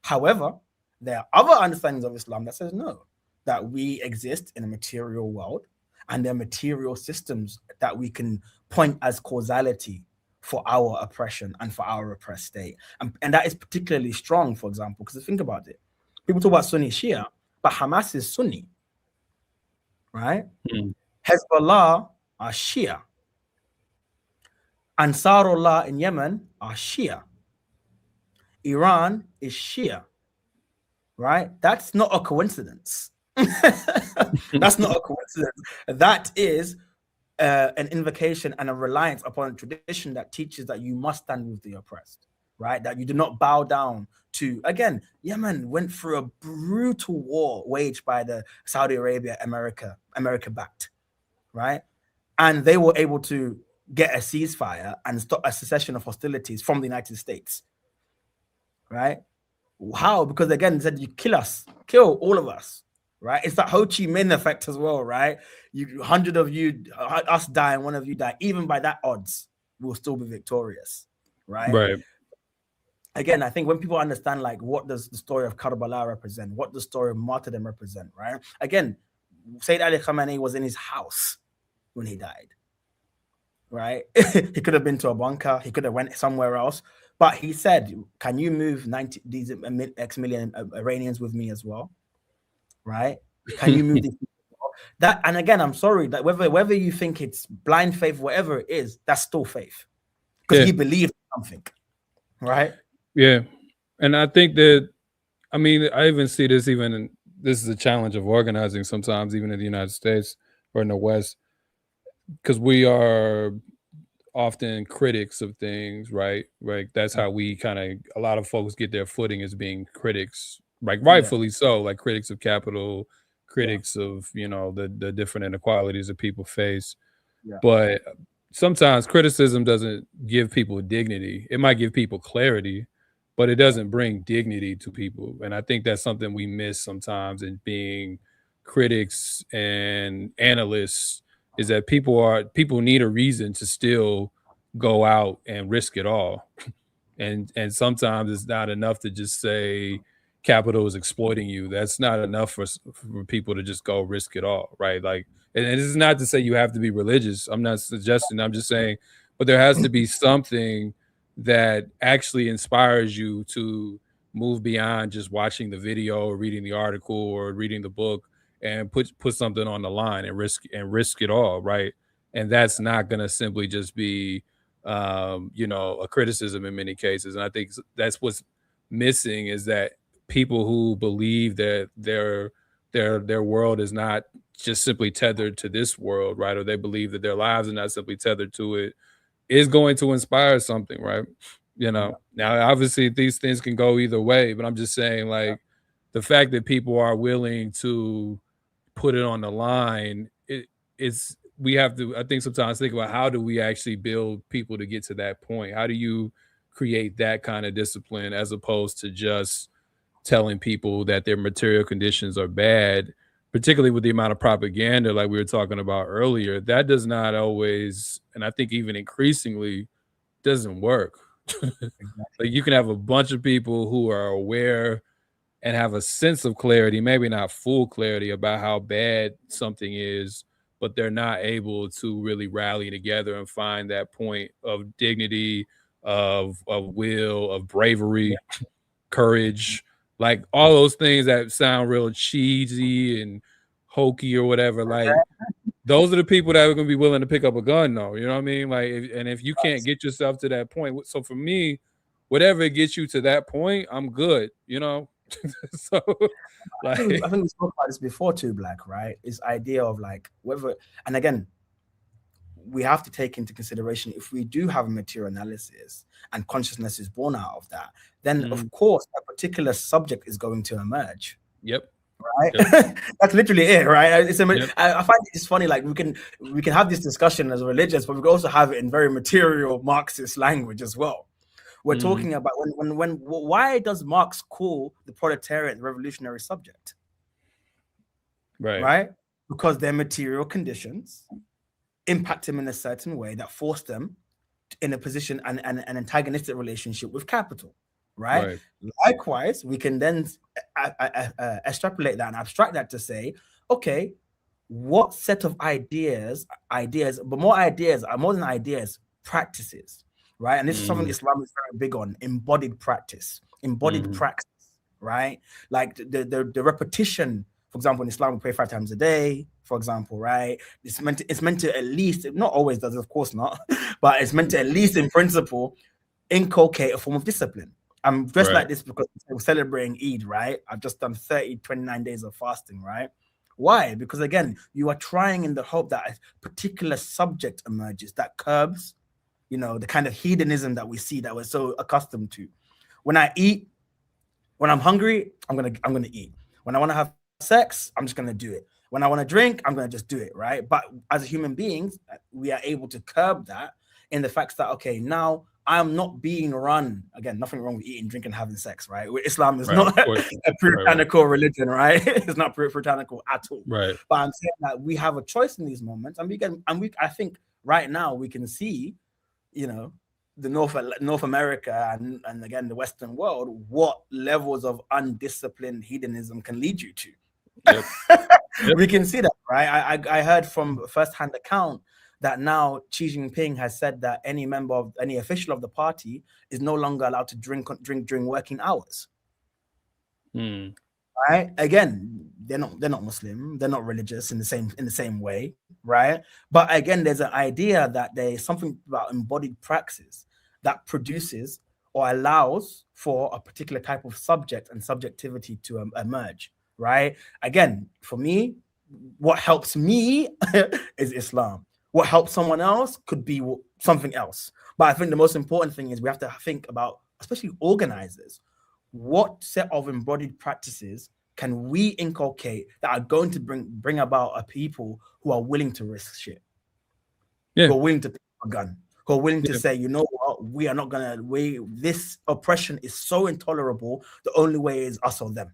However, there are other understandings of Islam that says no, that we exist in a material world, and there are material systems that we can point as causality for our oppression and for our repressed state. And that is particularly strong, for example, because think about it. People talk about Sunni Shia, but Hamas is Sunni, right? Hezbollah are Shia. Ansarullah in Yemen are Shia. Iran is Shia, right? That's not a coincidence. That's not a coincidence. That is an invocation and a reliance upon a tradition that teaches that you must stand with the oppressed, right? That you do not bow down to. Again, Yemen went through a brutal war waged by the Saudi Arabia, America backed, right? And they were able to get a ceasefire and stop a cessation of hostilities from the United States, right? How? Because again, they said you kill us, kill all of us, right? It's that Ho Chi Minh effect as well, right? You 100 of you, us die, and one of you die. Even by that odds, we'll still be victorious, right? Right. Again, I think when people understand like what does the story of Karbala represent, what does the story of martyrdom represent, right? Again, Sayyid Ali Khamenei was in his house when he died, right? He could have been to a bunker, he could have went somewhere else, but he said, "Can you move 90 these X million Iranians with me as well?" Right? Can you move these people? That? And again, I'm sorry that whether you think it's blind faith, whatever it is, that's still faith because Yeah. he believed something, right? Yeah. And I think that, I mean, I even see this this is a challenge of organizing sometimes, even in the United States or in the West, because we are often critics of things, right? Right. That's how we kind of, a lot of folks get their footing as being critics, like Yeah, rightfully so, like critics of capital, yeah, critics of, the different inequalities that people face. yeah, But sometimes criticism doesn't give people dignity. It might give people clarity, but it yeah, doesn't bring dignity to people. And I think that's something we miss sometimes in being critics and analysts, is that people need a reason to still go out and risk it all. And sometimes it's not enough to just say capital is exploiting you. That's not enough for people to just go risk it all, right? Like, and this is not to say you have to be religious. I'm not suggesting. I'm just saying, but there has to be something that actually inspires you to move beyond just watching the video or reading the article or reading the book, and put something on the line and risk it all, right? And that's not going to simply just be a criticism in many cases. And I think that's what's missing, is that people who believe that their world is not just simply tethered to this world, right? Or they believe that their lives are not simply tethered to it, is going to inspire something, right? yeah, Now obviously these things can go either way, but I'm just saying, yeah, like, the fact that people are willing to put it on the line, it's we have to, I think, sometimes think about, how do we actually build people to get to that point? How do you create that kind of discipline, as opposed to just telling people that their material conditions are bad, particularly with the amount of propaganda like we were talking about earlier. That does not always, and I think even increasingly, doesn't work. exactly. Like, you can have a bunch of people who are aware and have a sense of clarity, maybe not full clarity about how bad something is, but they're not able to really rally together and find that point of dignity, of will, of Yeah, bravery, courage, like all those things that sound real cheesy and hokey or whatever. Like, those are the people that are going to be willing to pick up a gun, though. You know what I mean? Like, and if you can't get yourself to that point, so for me, whatever gets you to that point, I'm good. So, I like, think we spoke about this before too, Black, right? This idea of like whether, and again, we have to take into consideration if we do have a material analysis and consciousness is born out of that, then of mm, course a particular subject is going to emerge, yep, right? yep, That's literally it, right? yep, I find it just funny, like we can have this discussion as religious, but we can also have it in very material Marxist language as well. We're mm, talking about when why does Marx call the proletariat the revolutionary subject, right, right? Because their material conditions impact them in a certain way that force them in a position and an antagonistic relationship with capital, right? right, Likewise, we can then extrapolate that and abstract that to say, okay, what set of ideas, but more ideas are more than ideas, practices, right? And this is something mm, Islam is very big on: embodied practice, embodied mm, praxis, right? Like the repetition. For example, in Islam, we pray 5 times a day. For example, right? It's meant to at least, not always does, of course not, but it's meant to at least in principle inculcate a form of discipline. I'm dressed right, like this because we're celebrating Eid, right? I've just done 29 days of fasting, right? Why? Because again, you are trying in the hope that a particular subject emerges that curbs the kind of hedonism that we see that we're so accustomed to. When I eat, when I'm hungry, I'm gonna eat. When I want to have sex, I'm just gonna do it. When I want to drink, I'm gonna just do it, right? But as human beings, we are able to curb that in the fact that okay, now I'm not being run again. Nothing wrong with eating, drinking, having sex, right? Islam is Right. not Of course. a Right. Right. puritanical religion, right? It's not puritanical at all. Right. But I'm saying that we have a choice in these moments, and we can, and we. I think right now we can see, you know, the North America and again the Western world, what levels of undisciplined hedonism can lead you to. Yep. Yep. We can see that, right? I heard from first-hand account that now Xi Jinping has said that any member of any official of the party is no longer allowed to drink during working hours. Hmm. Right? Again, they're not Muslim, they're not religious in the same way, right? But again, there's an idea that there's something about embodied praxis that produces or allows for a particular type of subject and subjectivity to emerge, right? Again, for me, what helps me is Islam. What helps someone else could be something else. But I think the most important thing is we have to think about, especially organizers, what set of embodied practices can we inculcate that are going to bring about a people who are willing to risk shit, Yeah. who are willing to pick a gun, who are willing to Yeah. say, you know what, we are not gonna. This oppression is so intolerable. The only way is us or them,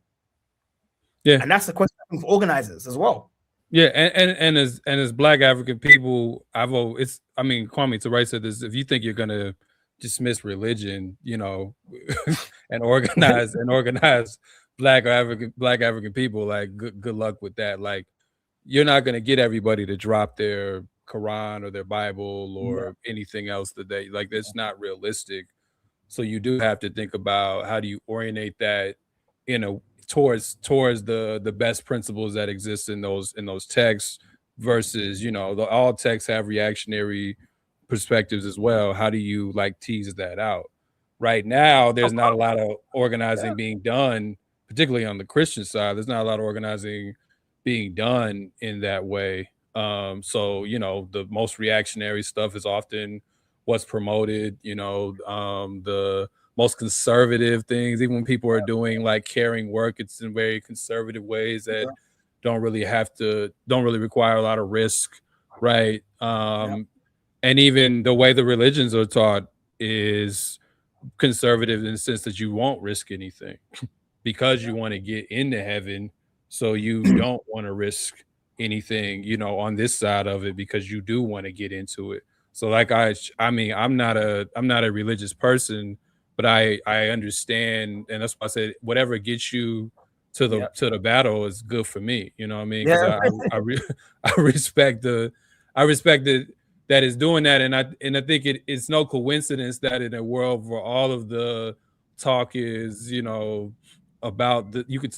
Yeah. and that's the question for organizers as well. Yeah, and as Black African people, it's I mean, Kwame Ture said this: if you think you're gonna dismiss religion, and organize Black African people, like good luck with that. Like you're not gonna get everybody to drop their Quran or their Bible Yeah, or anything else that they like. That's not realistic. So you do have to think about how do you orientate that, you know, towards the best principles that exist in those texts versus, all texts have reactionary perspectives as well. How do you like tease that out? Right now, there's of not a course. lot of Yeah, organizing being done, particularly on the Christian side. There's not a lot of organizing being done in that way. So the most reactionary stuff is often what's promoted. The most conservative things, even when people are doing like caring work, it's in very conservative ways that yeah, don't really require a lot of risk, right? yeah, And even the way the religions are taught is conservative in the sense that you won't risk anything because yeah. you want to get into heaven. So you don't want to risk anything, on this side of it because you do want to get into it. So like I mean, I'm not a religious person, but I understand, and that's why I said whatever gets you to the Yeah, to the battle is good for me. You know what I mean? Because yeah, I respect that it's doing that, and I think it's no coincidence that in a world where all of the talk is, about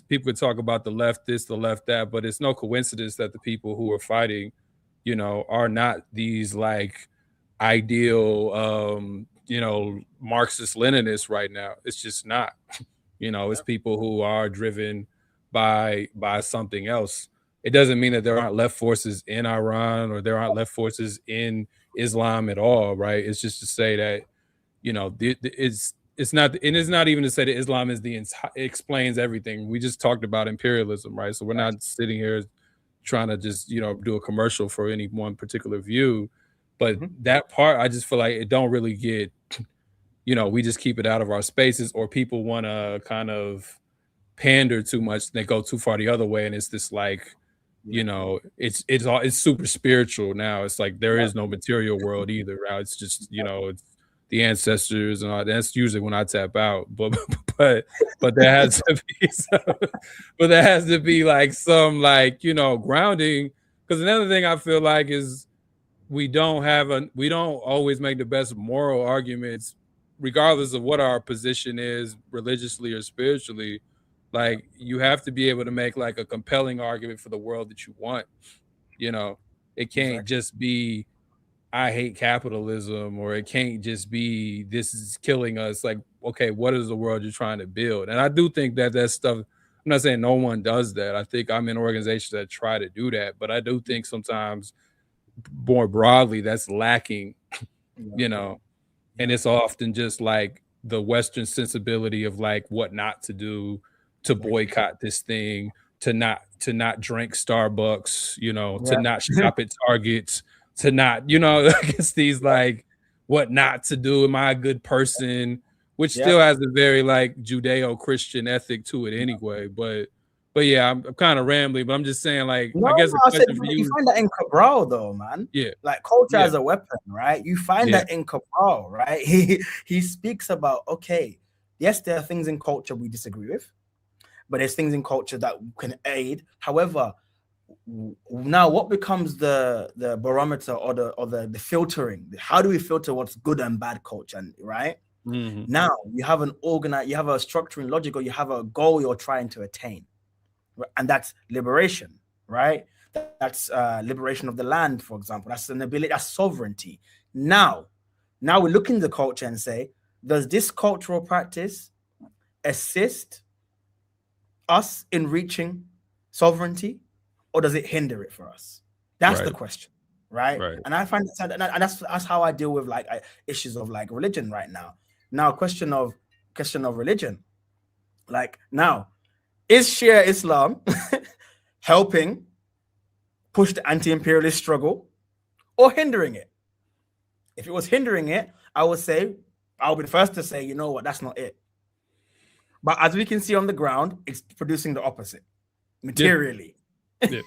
people could talk about the left this, the left that, but it's no coincidence that the people who are fighting, are not these like ideal Marxist Leninists right now. It's just not. It's yeah, people who are driven by something else. It doesn't mean that there aren't left forces in Iran or there aren't left forces in Islam at all, right? It's just to say that it's not, and it's not even to say that Islam is explains everything. We just talked about imperialism, right? So we're not sitting here trying to just do a commercial for any one particular view, but mhm, that part I just feel like it don't really get, we just keep it out of our spaces, or people want to kind of pander too much, they go too far the other way, and it's this like, yeah, it's super spiritual now. It's like there yeah, is no material world either. Right? It's just it's the ancestors and all. That's usually when I tap out, but but but there has to be but there has to be like some like grounding. Because another thing I feel like is we don't always make the best moral arguments, regardless of what our position is religiously or spiritually. Like you have to be able to make like a compelling argument for the world that you want. you know it can't exactly. just be I hate capitalism, or it can't just be this is killing us. Like, okay, what is the world you're trying to build? And I do think that stuff, I'm not saying no one does that. I think I'm in organizations that try to do that, but I do think sometimes more broadly that's lacking, Yeah, you know. and it's often just like the Western sensibility of like what not to do, to Yeah. boycott this thing, to not drink Starbucks, to Yeah. not shop at Targets, to not, it's these like what not to do. Am I a good person? Which still Yep. has a very like Judeo-Christian ethic to it anyway. But yeah, I'm kind of rambling, but I'm just saying, like, No, I guess a no, I said question for you you. find that in Cabral though, man. Yeah, Like culture yeah, as a weapon, right? You find yeah, that in Cabral, right? He speaks about, okay, yes, there are things in culture we disagree with, but there's things in culture that can aid. However, now what becomes the barometer or the filtering? How do we filter what's good and bad culture, right? hmm, Now you have an organized, you have a structuring logic, or you have a goal you're trying to attain, and that's liberation, right? That's liberation of the land, for example. That's an ability, that's sovereignty. Now we look in the culture and say, does this cultural practice assist us in reaching sovereignty, or does it hinder it for us? That's the right, question, right? right, And I find it, and that's how I deal with like issues of like religion right now. Now, question of religion, like now, is Shia Islam helping push the anti-imperialist struggle or hindering it? If it was hindering it, I'll be the first to say, you know what, that's not it. But as we can see on the ground, it's producing the opposite yeah, materially. yeah,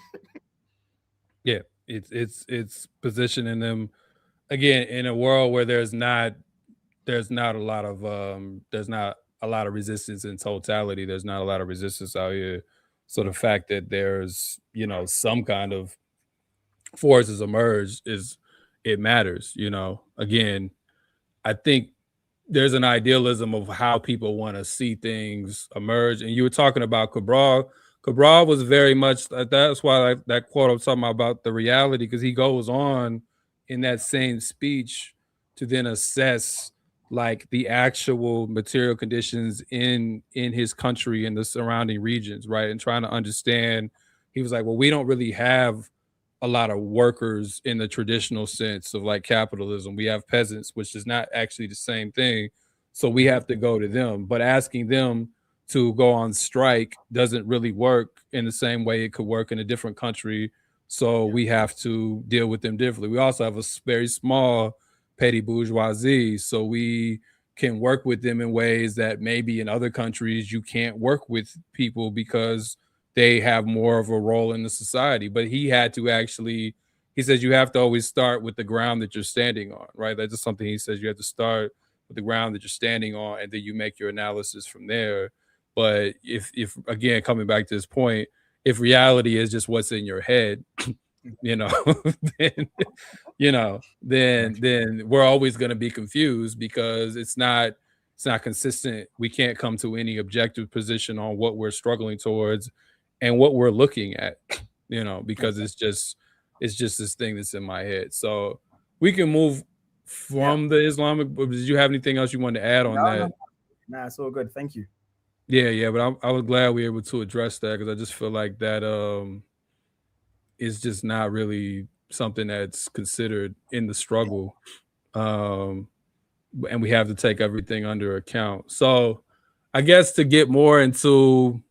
yeah. It's positioning them again in a world where there's not a lot of there's not a lot of resistance in totality. There's not a lot of resistance out here. So the fact that there's some kind of forces emerge is it matters. Again, I think there's an idealism of how people want to see things emerge. And you were talking about Cabral. Cabral was very much that's why that quote I'm talking about the reality, because he goes on in that same speech to then assess like the actual material conditions in his country and the surrounding regions, right? And trying to understand, he was like, well, we don't really have a lot of workers in the traditional sense of like capitalism. We have peasants, which is not actually the same thing. So we have to go to them. But asking them to go on strike doesn't really work in the same way it could work in a different country. So Yeah. we have to deal with them differently. We also have a very small petty bourgeoisie. So we can work with them in ways that maybe in other countries you can't work with people because they have more of a role in the society. But he had to actually, he says you have to always start with the ground that you're standing on, right? That's just something he says you have to start with the ground that you're standing on, and then you make your analysis from there. But if again, coming back to this point, if reality is just what's in your head, you know, then then we're always going to be confused because it's not consistent. We can't come to any objective position on what we're struggling towards and what we're looking at, because it's just this thing that's in my head. So we can move Yeah. from the Islamic. Did you have anything else you wanted to add on No, no, that? no, it's all good. Thank you. Yeah, yeah, but I was glad we were able to address that because I just feel like that is just not really something that's considered in the struggle, um, and we have to take everything under account. So, I guess to get more into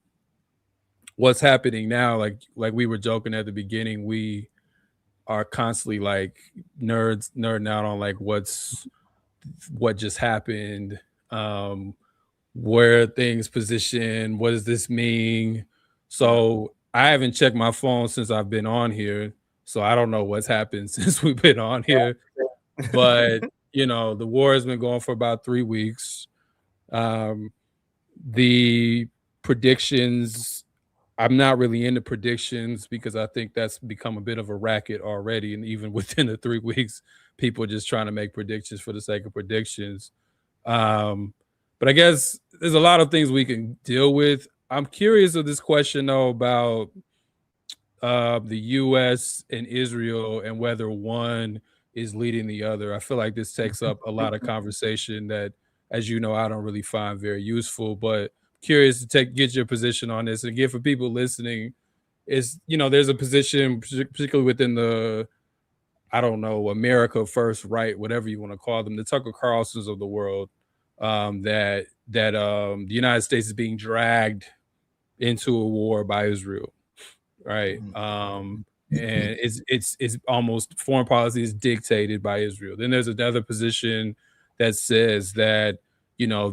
what's happening now, like we were joking at the beginning, we are constantly like nerding out on like what just happened, um, where things position, what does this mean? Yeah. So I haven't checked my phone since I've been on here, so I don't know what's happened since we've been on here. But the war has been going for about 3 weeks. Um, the predictions, I'm not really into predictions because I think that's become a bit of a racket already. And even within the 3 weeks, people are just trying to make predictions for the sake of predictions. Um, but I guess there's a lot of things we can deal with. I'm curious of this question though about the U.S. and Israel and whether one is leading the other. I feel like this takes up a lot of conversation that, as you know, I don't really find very useful. But curious to get your position on this. And again, for people listening, is there's a position, particularly within the I don't know, America first, right? Whatever you want to call them, the Tucker Carlsons of the world, that the United States is being dragged into a war by Israel, right? And it's almost foreign policy is dictated by Israel. Then there's another position that says that Israel's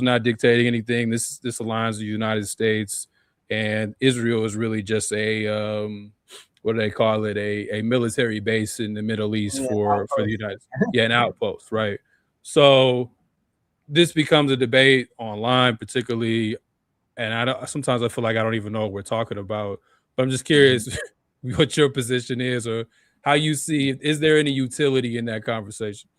not dictating anything. This aligns with the United States, and Israel is really just a what do they call it, a military base in the Middle East Yeah, for the outpost. United, yeah, an outpost, right? So this becomes a debate online, particularly, and sometimes I feel like I don't even know what we're talking about. But I'm just curious what your position is, or how you see. Is there any utility in that conversation?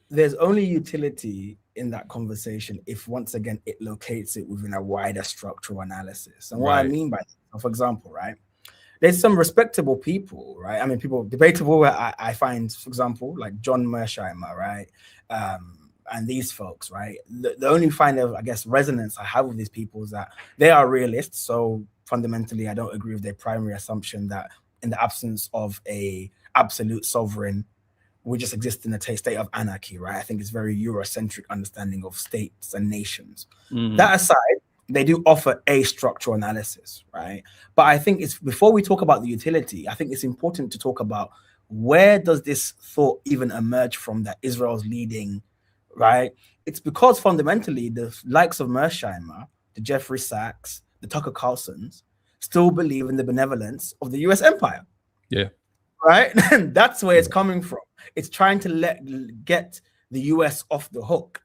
There's only utility in that conversation if, once again, it locates it within a wider structural analysis. And what I Right. mean by that, for example, right, there's some respectable people, right? I mean, people debatable. I find, for example, like John Mersheimer, right, and these folks, right. The only kind of, I guess, resonance I have with these people is that they are realists. So fundamentally, I don't agree with their primary assumption that in the absence of a absolute sovereign, we just exist in a state of anarchy, right? I think it's very Eurocentric understanding of states and nations. That aside, they do offer a structural analysis, right? But I think it's, before we talk about the utility, I think it's important to talk about where does this thought even emerge from that Israel's leading, right? It's because fundamentally the likes of Mersheimer, the Jeffrey Sachs, the Tucker Carlsons still believe in the benevolence of the US empire. Yeah. Right? That's where it's coming from. It's trying to get the US off the hook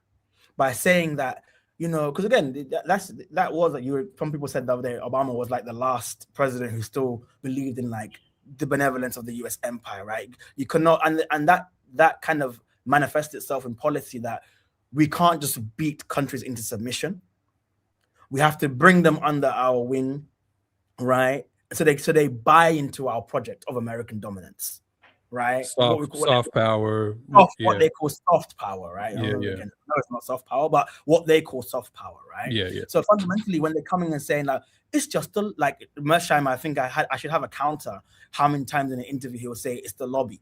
by saying that, because again, that was like, some people said the other day, Obama was like the last president who still believed in like the benevolence of the US empire, right? You cannot, and that kind of manifests itself in policy that we can't just beat countries into submission. We have to bring them under our wing, right? So they buy into our project of American dominance, right? Soft power. What Yeah. they call soft power, right? Yeah. Yeah. Again, no, it's not soft power, but what they call soft power, right? Yeah. Yeah. So fundamentally, when they're coming and saying like it's just like Mersheimer, I think I should have a counter. How many times in an interview he will say it's the lobby.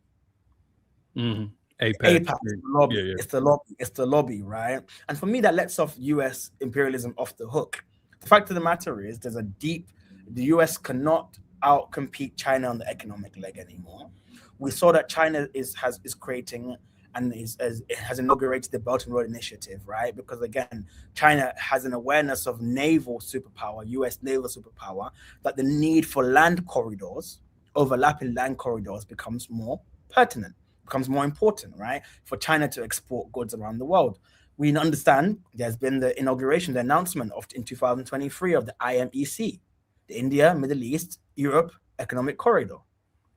APEC. It's the lobby. Yeah. Yeah. It's the lobby. It's the lobby, right? And for me, that lets off US imperialism off the hook. The fact of the matter is, the US cannot outcompete China on the economic leg anymore. We saw that China is creating and has inaugurated the Belt and Road Initiative, right? Because again, China has an awareness of naval superpower, US naval superpower, that the need for land corridors, overlapping land corridors, becomes more pertinent, becomes more important, right? For China to export goods around the world. We understand there's been the inauguration, the announcement in 2023 of the IMEC, the India, Middle East, Europe Economic Corridor,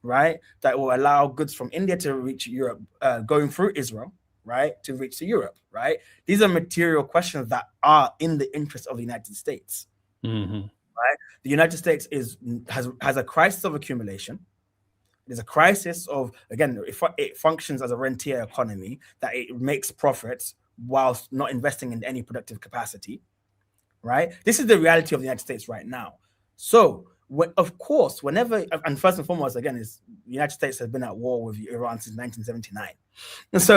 right? That will allow goods from India to reach Europe, going through Israel, right, to reach to Europe, right? These are material questions that are in the interest of the United States, right? The United States has a crisis of accumulation. There's a crisis of, again, it functions as a rentier economy, that it makes profits whilst not investing in any productive capacity, right? This is the reality of the United States right now. So, of course, whenever, and first and foremost, again, is the United States has been at war with Iran since 1979, and so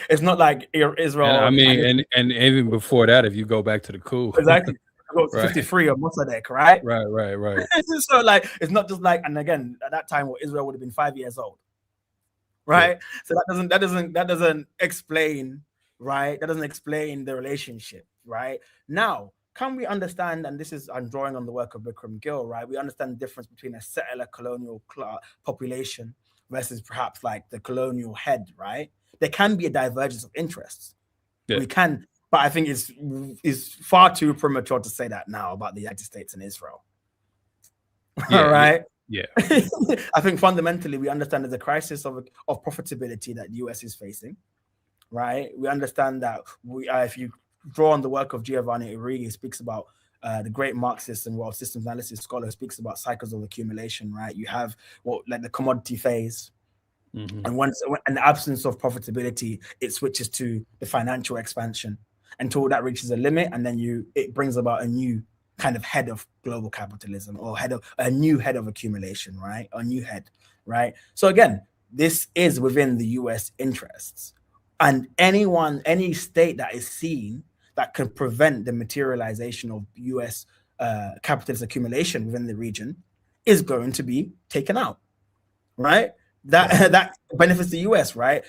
it's not like Israel. And I mean, and even before that, if you go back to the coup, exactly. Right. 53 of Mossadegh, right? Right. So like, it's not just like, and again, at that time, Israel would have been 5 years old, right? Yeah. So that doesn't explain, right? That doesn't explain the relationship, right? Now, can we understand, and this is, I'm drawing on the work of Bikram Gill, right? We understand the difference between a settler colonial population versus perhaps like the colonial head, right? There can be a divergence of interests. Yeah. We can, but I think it's far too premature to say that now about the United States and Israel. Yeah, right? Yeah. I think fundamentally we understand there's a crisis of profitability that the US is facing, right? We understand that if you draw on the work of Giovanni Arrighi, speaks about the great Marxist and wealth systems analysis scholar, speaks about cycles of accumulation, right? You have like the commodity phase. And once in the absence of profitability, it switches to the financial expansion until that reaches a limit, and then it brings about a new kind of head of global capitalism, or head of a new head of accumulation, right? A new head, right? So again, this is within the US interests. And any state that is seen that can prevent the materialization of US capitalist accumulation within the region is going to be taken out, right? That Right. that benefits the US, right?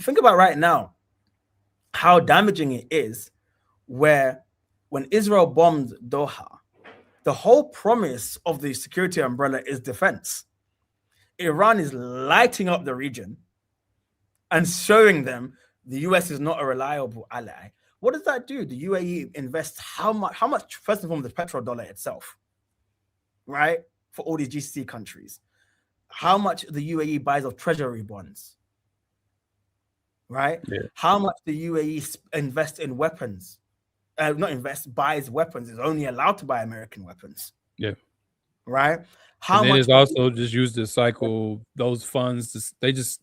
Think about right now how damaging it is, where when Israel bombed Doha, the whole promise of the security umbrella is defense. Iran is lighting up the region and showing them the US is not a reliable ally. What does that do? The UAE invests how much? How much? First and foremost, the petrodollar itself, right? For all these GCC countries, how much the UAE buys of treasury bonds, right? Yeah. How much the UAE invests in weapons, not invest, buys weapons, is only allowed to buy American weapons, Yeah. right? And How then much it's of also just used to cycle those funds. They just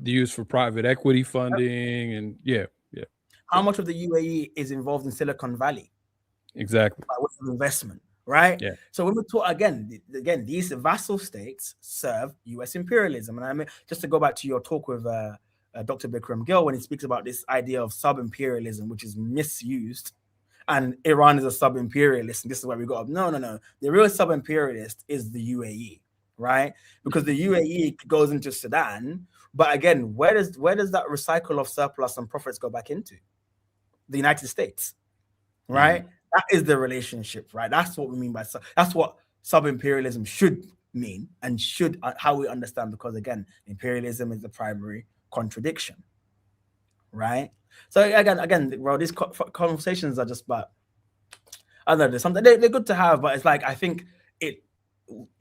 used for private equity funding, and yeah, yeah, how yeah, much of the UAE is involved in Silicon Valley exactly. by way of investment, right? Yeah. So when we talk again, these vassal states serve U.S. imperialism, and I mean, just to go back to your talk with Dr. Bikram Gill when he speaks about this idea of sub-imperialism, which is misused, and Iran is a sub-imperialist, and this is where we got up. No, no, no. The real sub-imperialist is the UAE, right? Because the UAE goes into Sudan, but again, where does that recycle of surplus and profits go back into? The United States, Mm-hmm. right? That is the relationship, right? That's what we mean by that's what sub-imperialism should mean, and should how we understand, because again, imperialism is the primary contradiction, right? So again, bro, these conversations are just about, I don't know, there's something they're good to have, but it's like I think it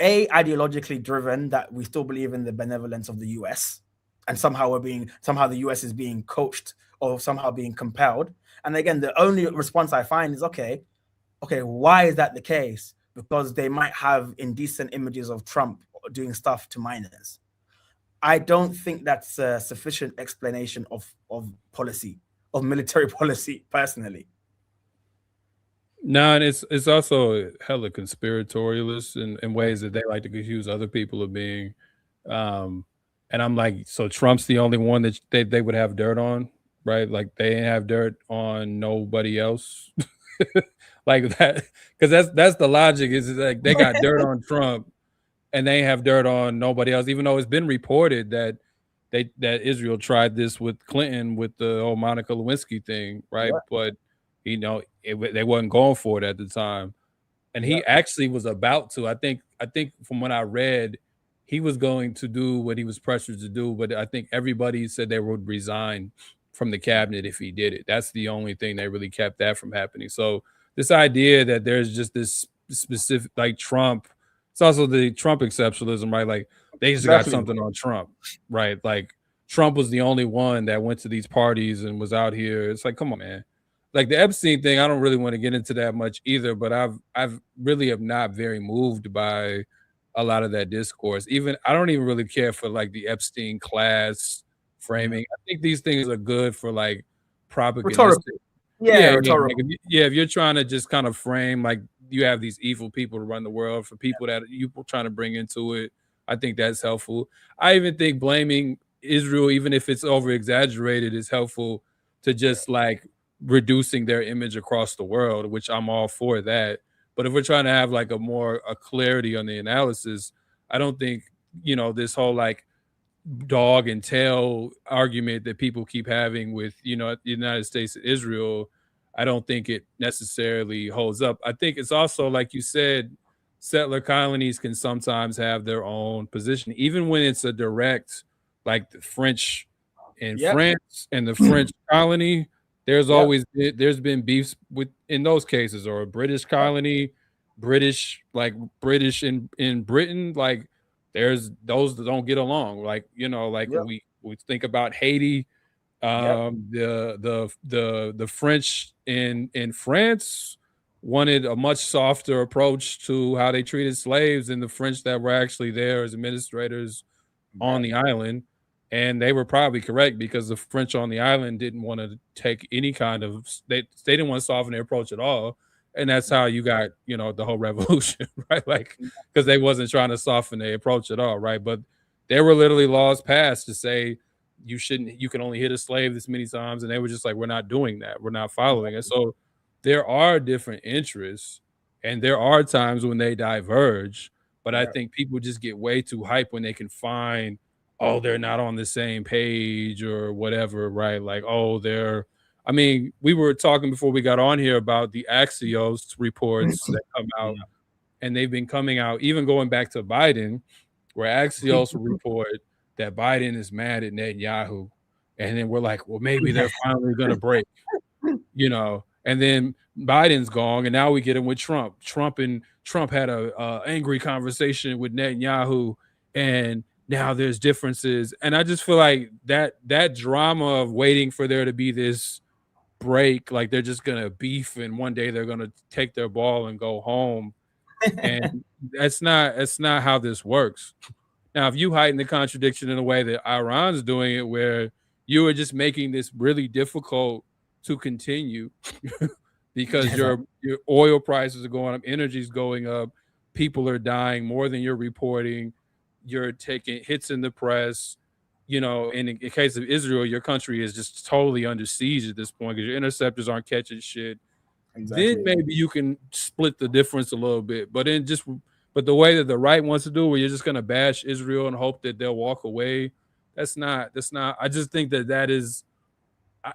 ideologically driven, that we still believe in the benevolence of the US, and somehow the US is being coached or somehow being compelled. And again, the only response I find is okay, why is that the case? Because they might have indecent images of Trump doing stuff to minors. I don't think that's a sufficient explanation of policy, of military policy, personally. No, and it's also hella conspiratorialist in ways that they like to accuse other people of being. Um, and I'm like, so Trump's the only one that they would have dirt on, right? Like they ain't have dirt on nobody else, like that, because that's the logic. Is like they got dirt on Trump, and they have dirt on nobody else, even though it's been reported that that Israel tried this with Clinton with the whole Monica Lewinsky thing, right? Yeah, But they wasn't going for it at the time, and yeah, he actually was about to. I think from what I read, he was going to do what he was pressured to do, but I think everybody said they would resign from the cabinet if he did it. That's the only thing that really kept that from happening. So this idea that there's just this specific like Trump, it's also the Trump exceptionalism, right? Like they just got definitely. something on Trump, right? Like Trump was the only one that went to these parties and was out here. It's like, come on, man. Like the Epstein thing, I don't really want to get into that much either, but I've really have not very moved by a lot of that discourse. Even I don't even really care for like the Epstein class Yeah. framing. I think these things are good for like propagandistic. Rhetorical. Yeah, Yeah, yeah. Like rhetorical. yeah, if you're trying to just kind of frame like you have these evil people to run the world for people that you trying to bring into it, I think that's helpful. I even think blaming Israel, even if it's over exaggerated, is helpful to Yeah, just like reducing their image across the world, which I'm all for that. But if we're trying to have like a clarity on the analysis, I don't think this whole like dog and tail argument that people keep having with the United States and Israel, I don't think it necessarily holds up. I think it's also like you said, settler colonies can sometimes have their own position, even when it's a direct, like the French in yep, France and the French colony. yep, There's been beefs with in those cases, or a British yep, colony, British in Britain, like there's those that don't get along. Like, like yep, we think about Haiti, yep, the French in France wanted a much softer approach to how they treated slaves than the French that were actually there as administrators on yep, the island. And they were probably correct because the French on the island didn't want to take any kind of they didn't want to soften their approach at all. and that's how you got the whole revolution, right? Like because they wasn't trying to soften their approach at all, right? But there were literally laws passed to say you can only hit a slave this many times, and they were just like, we're not doing that, we're not following it. So there are different interests, and there are times when they diverge. But I Yeah, think people just get way too hyped when they can find, oh, they're not on the same page or whatever, right? Like, oh, they're I mean, we were talking before we got on here about the Axios reports that come out, yeah. and they've been coming out, even going back to Biden, where Axios will report that Biden is mad at Netanyahu. And then we're like, well, maybe they're finally going to break. And then Biden's gone, and now we get him with Trump. Trump had a angry conversation with Netanyahu, and now there's differences. And I just feel like that drama of waiting for there to be this break, like they're just gonna beef, and one day they're gonna take their ball and go home. And that's not how this works. Now, if you heighten the contradiction in a way that Iran's doing it, where you are just making this really difficult to continue because Yes, your oil prices are going up, energy's going up, people are dying more than you're reporting, you're taking hits in the press. And in case of Israel, your country is just totally under siege at this point because your interceptors aren't catching shit. Then exactly. maybe you can split the difference a little bit. But the way that the right wants to do, where you're just gonna bash Israel and hope that they'll walk away, that's not. I just think that is.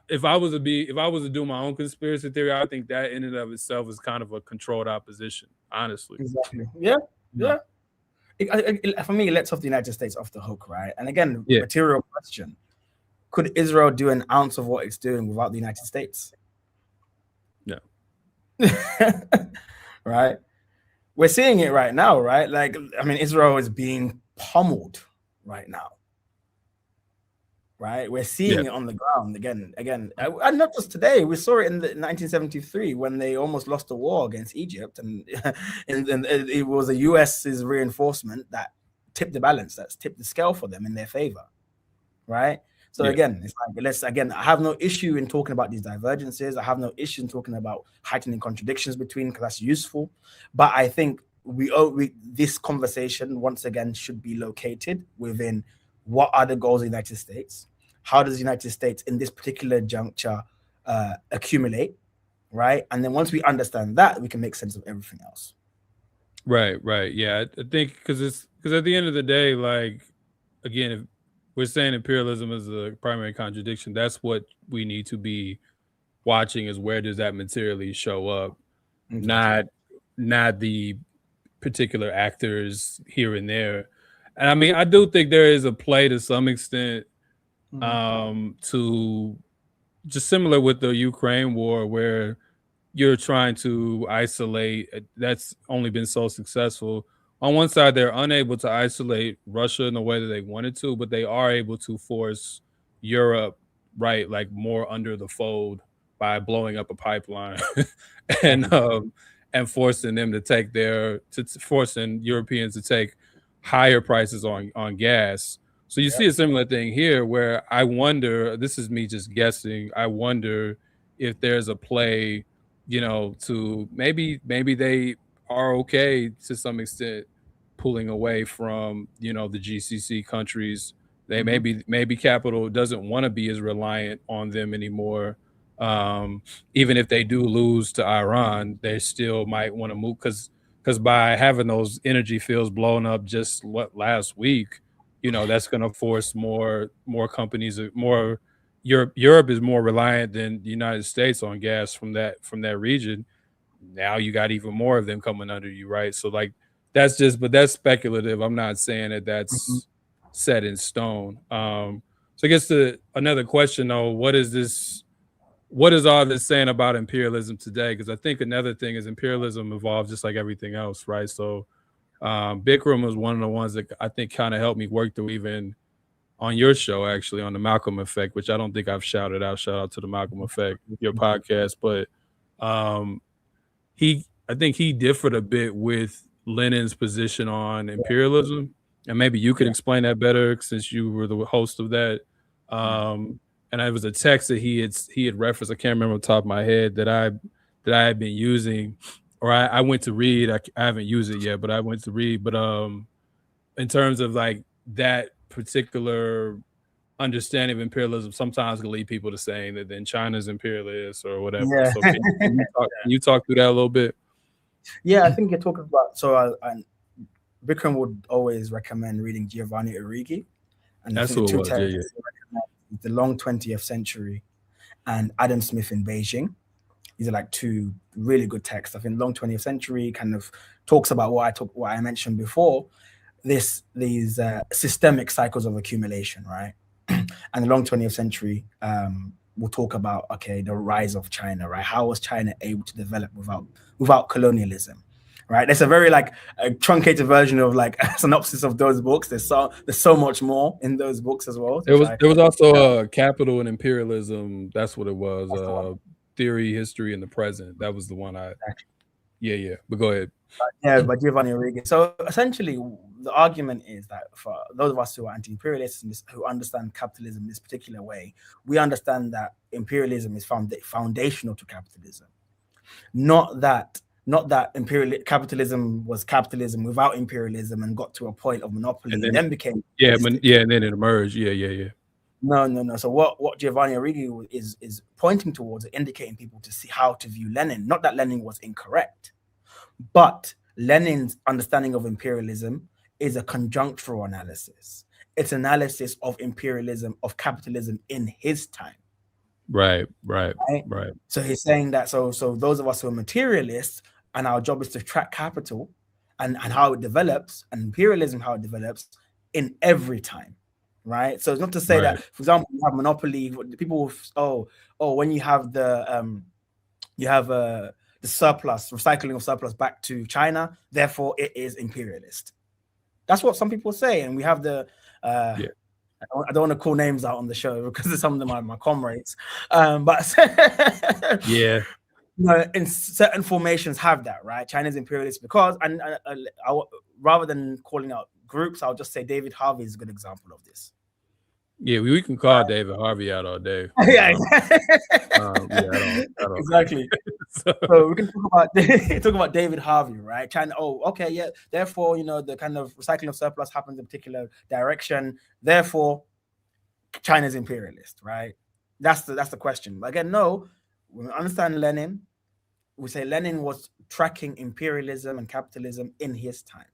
If I was to do my own conspiracy theory, I think that in and of itself is kind of a controlled opposition. Honestly, Exactly. Yeah, yeah, yeah. For me, it lets off the United States off the hook, right? And again, yeah, material question: could Israel do an ounce of what it's doing without the United States? yeah, Right? We're seeing it right now, right? Like, I mean, Israel is being pummeled right now, right? We're yeah, seeing it on the ground again, and not just today. We saw it in 1973 when they almost lost the war against Egypt, and it was the US's reinforcement that tipped the balance, that's tipped the scale for them in their favor, right? So yeah. again, it's like I have no issue in talking about these divergences. I have no issue in talking about heightening contradictions between because that's useful. But I think this conversation once again should be located within what are the goals of the United States? How does the United States in this particular juncture accumulate, right? And then once we understand that, we can make sense of everything else. Right, right. Yeah, I think because at the end of the day, like again, if we're saying imperialism is the primary contradiction, that's what we need to be watching is where does that materially show up, Exactly. not the particular actors here and there. And I mean, I do think there is a play to some extent Mm-hmm. to just similar with the Ukraine war where you're trying to isolate that's only been so successful. On one side, they're unable to isolate Russia in the way that they wanted to, but they are able to force Europe, right, like more under the fold by blowing up a pipeline and Exactly. um, and forcing them to forcing Europeans to take higher prices on gas. So you see Yep. a similar thing here where I wonder, this is me just guessing, I wonder if there's a play, to maybe they are okay to some extent pulling away from, the GCC countries. They Mm-hmm. maybe capital doesn't want to be as reliant on them anymore. Even if they do lose to Iran, they still might want to move because by having those energy fields blown up just what last week, that's going to force more companies, more Europe is more reliant than the United States on gas from that region. Now you got even more of them coming under you, right? So like but that's speculative. I'm not saying that Mm-hmm. that's set in stone. So I guess another question though, what is all this saying about imperialism today? Because I think another thing is imperialism evolves just like everything else, right? So Bikram was one of the ones that I think kind of helped me work through even on your show, actually, on the Malcolm Effect, which I don't think I've shouted out. Shout out to the Malcolm Effect, your podcast. But um, I think he differed a bit with Lenin's position on imperialism, and maybe you could Yeah. explain that better since you were the host of that. Yeah. Um, and it was a text that he had referenced. I can't remember on the top of my head that I had been using, or I went to read. I haven't used it yet, but I went to read. But in terms of like that particular understanding of imperialism, sometimes can lead people to saying that then China's imperialist or whatever. Yeah. So can you talk through that a little bit? Yeah, I think you're talking about. So, Bikram would always recommend reading Giovanni Arrighi, and I That's think who the it two was. Yeah, yeah. texts he recommends is The Long 20th Century and Adam Smith in Beijing. These are like two really good texts. I think Long 20th Century kind of talks about what I mentioned before, these systemic cycles of accumulation, right? And the long 20th century will talk about, okay, the rise of China, right? How was China able to develop without colonialism, right? There's a very like a truncated version of like a synopsis of those books. There's so much more in those books as well to There was try. there was also Capital and Imperialism. That's what it was. That's the one. Theory, History, and the Present. That was the one I. Yeah, yeah. But go ahead. Yeah, by Giovanni Arrighi. So essentially, the argument is that for those of us who are anti-imperialists and who understand capitalism this particular way, we understand that imperialism is foundational to capitalism. Not that imperial capitalism was capitalism without imperialism and got to a point of And monopoly and then then became yeah, imperialistic. yeah, and then it emerged. Yeah, yeah, yeah. No, no, no. So what Giovanni Arrighi is pointing towards, indicating people to see how to view Lenin. Not that Lenin was incorrect, but Lenin's understanding of imperialism is a conjunctural analysis. It's analysis of imperialism, of capitalism in his time. Right, right, Right? right, So he's saying that so those of us who are materialists and our job is to track capital and how it develops and imperialism how it develops in every time. Right. So it's not to say right. that, for example, you have monopoly, people when you have the surplus, recycling of surplus back to China, therefore it is imperialist. That's what some people say. And we have the Yeah, I don't want to call names out on the show because some of them are my comrades. But yeah, in certain formations have that, right? China's imperialist because, and rather than calling out groups, I'll just say David Harvey is a good example of this. yeah. We can call David Harvey out all day. Yeah, Yeah. I don't. exactly. So, So we can talk about David Harvey, right? China. Oh, okay, yeah. Therefore, the kind of recycling of surplus happens in a particular direction. Therefore, China's imperialist, right? That's the question. Again, no. We understand Lenin. We say Lenin was tracking imperialism and capitalism in his time,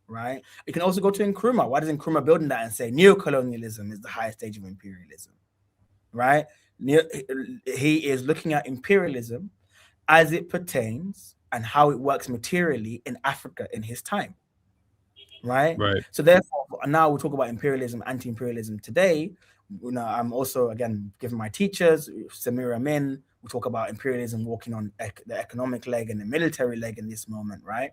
right? You can also go to Nkrumah. Why does Nkrumah build on that and say neocolonialism is the highest stage of imperialism, right? He is looking at imperialism as it pertains and how it works materially in Africa in his time, right? right, So therefore, now we talk about imperialism, anti-imperialism today. I'm also again giving my teachers, Samira Min. We talk about imperialism walking on the economic leg and the military leg in this moment, right?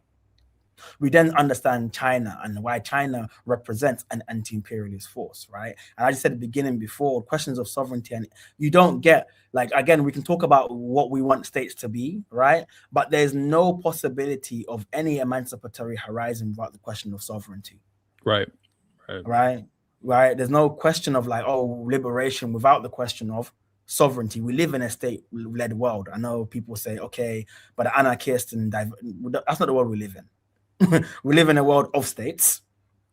We then understand China and why China represents an anti-imperialist force, right? And I just said at the beginning before, questions of sovereignty, and you don't get like again, we can talk about what we want states to be, right? But there's no possibility of any emancipatory horizon without the question of sovereignty, right, right, right? Right? There's no question of like, oh, liberation without the question of sovereignty. We live in a state-led world. I know people say, okay, but anarchist and that's not the world we live in. We live in a world of states,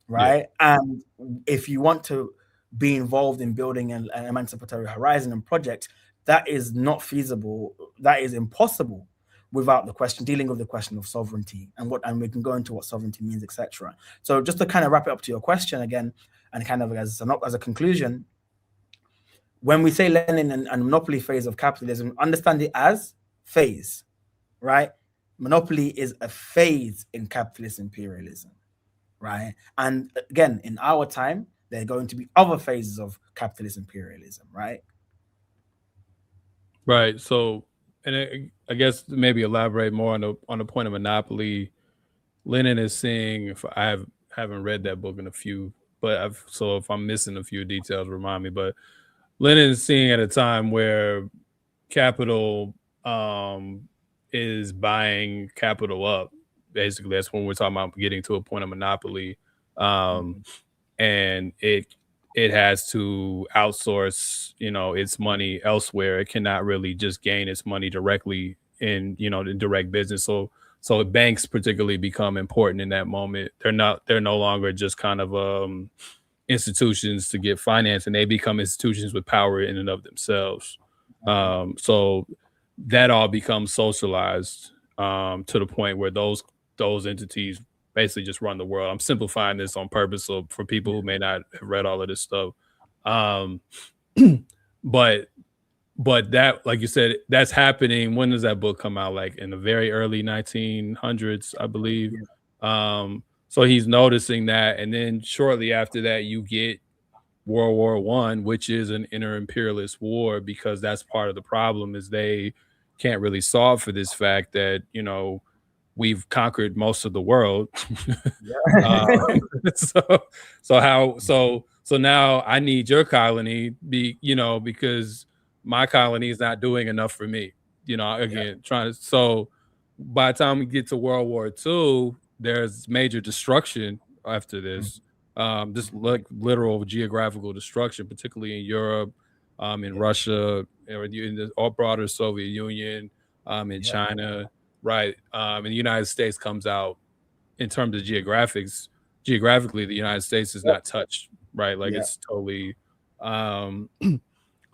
yeah, right? And if you want to be involved in building an emancipatory horizon and project, that is not feasible. That is impossible without the question dealing with the question of sovereignty and we can go into what sovereignty means, etc. So just to kind of wrap it up to your question again, and kind of as a conclusion, when we say Lenin and monopoly phase of capitalism, understand it as phase, right? Monopoly is a phase in capitalist imperialism, right? And again, in our time, there are going to be other phases of capitalist imperialism, right? right. So, and I guess maybe elaborate more on the point of monopoly. Lenin is seeing. If haven't read that book in a few, but so if I'm missing a few details, remind me. But Lenin is seeing at a time where capital is buying capital up. Basically, that's when we're talking about getting to a point of monopoly, um, Mhm. and it has to outsource, its money elsewhere. It cannot really just gain its money directly in the direct business. So banks particularly become important in that moment. They're no longer just kind of institutions to get finance, and they become institutions with power in and of themselves. So that all becomes socialized to the point where those entities basically just run the world. I'm simplifying this on purpose, so for people Yeah. who may not have read all of this stuff. Um, but that, like you said, that's happening. When does that book come out? Like in the very early 1900s, I believe. Yeah. So he's noticing that, and then shortly after that, you get World War I, which is an inter-imperialist war, because that's part of the problem is they can't really solve for this fact that we've conquered most of the world. uh, Yeah. so so now I need your colony because my colony is not doing enough for me. Yeah. Again, trying to so by the time we get to World War II, there's major destruction after Mhm. this. Just like literal geographical destruction, particularly in Europe, in Yeah. Russia, or in the all broader Soviet Union, in Yeah. China, right? And the United States comes out in terms of geographically, the United States is not touched, right? Like Yeah. it's totally. Um,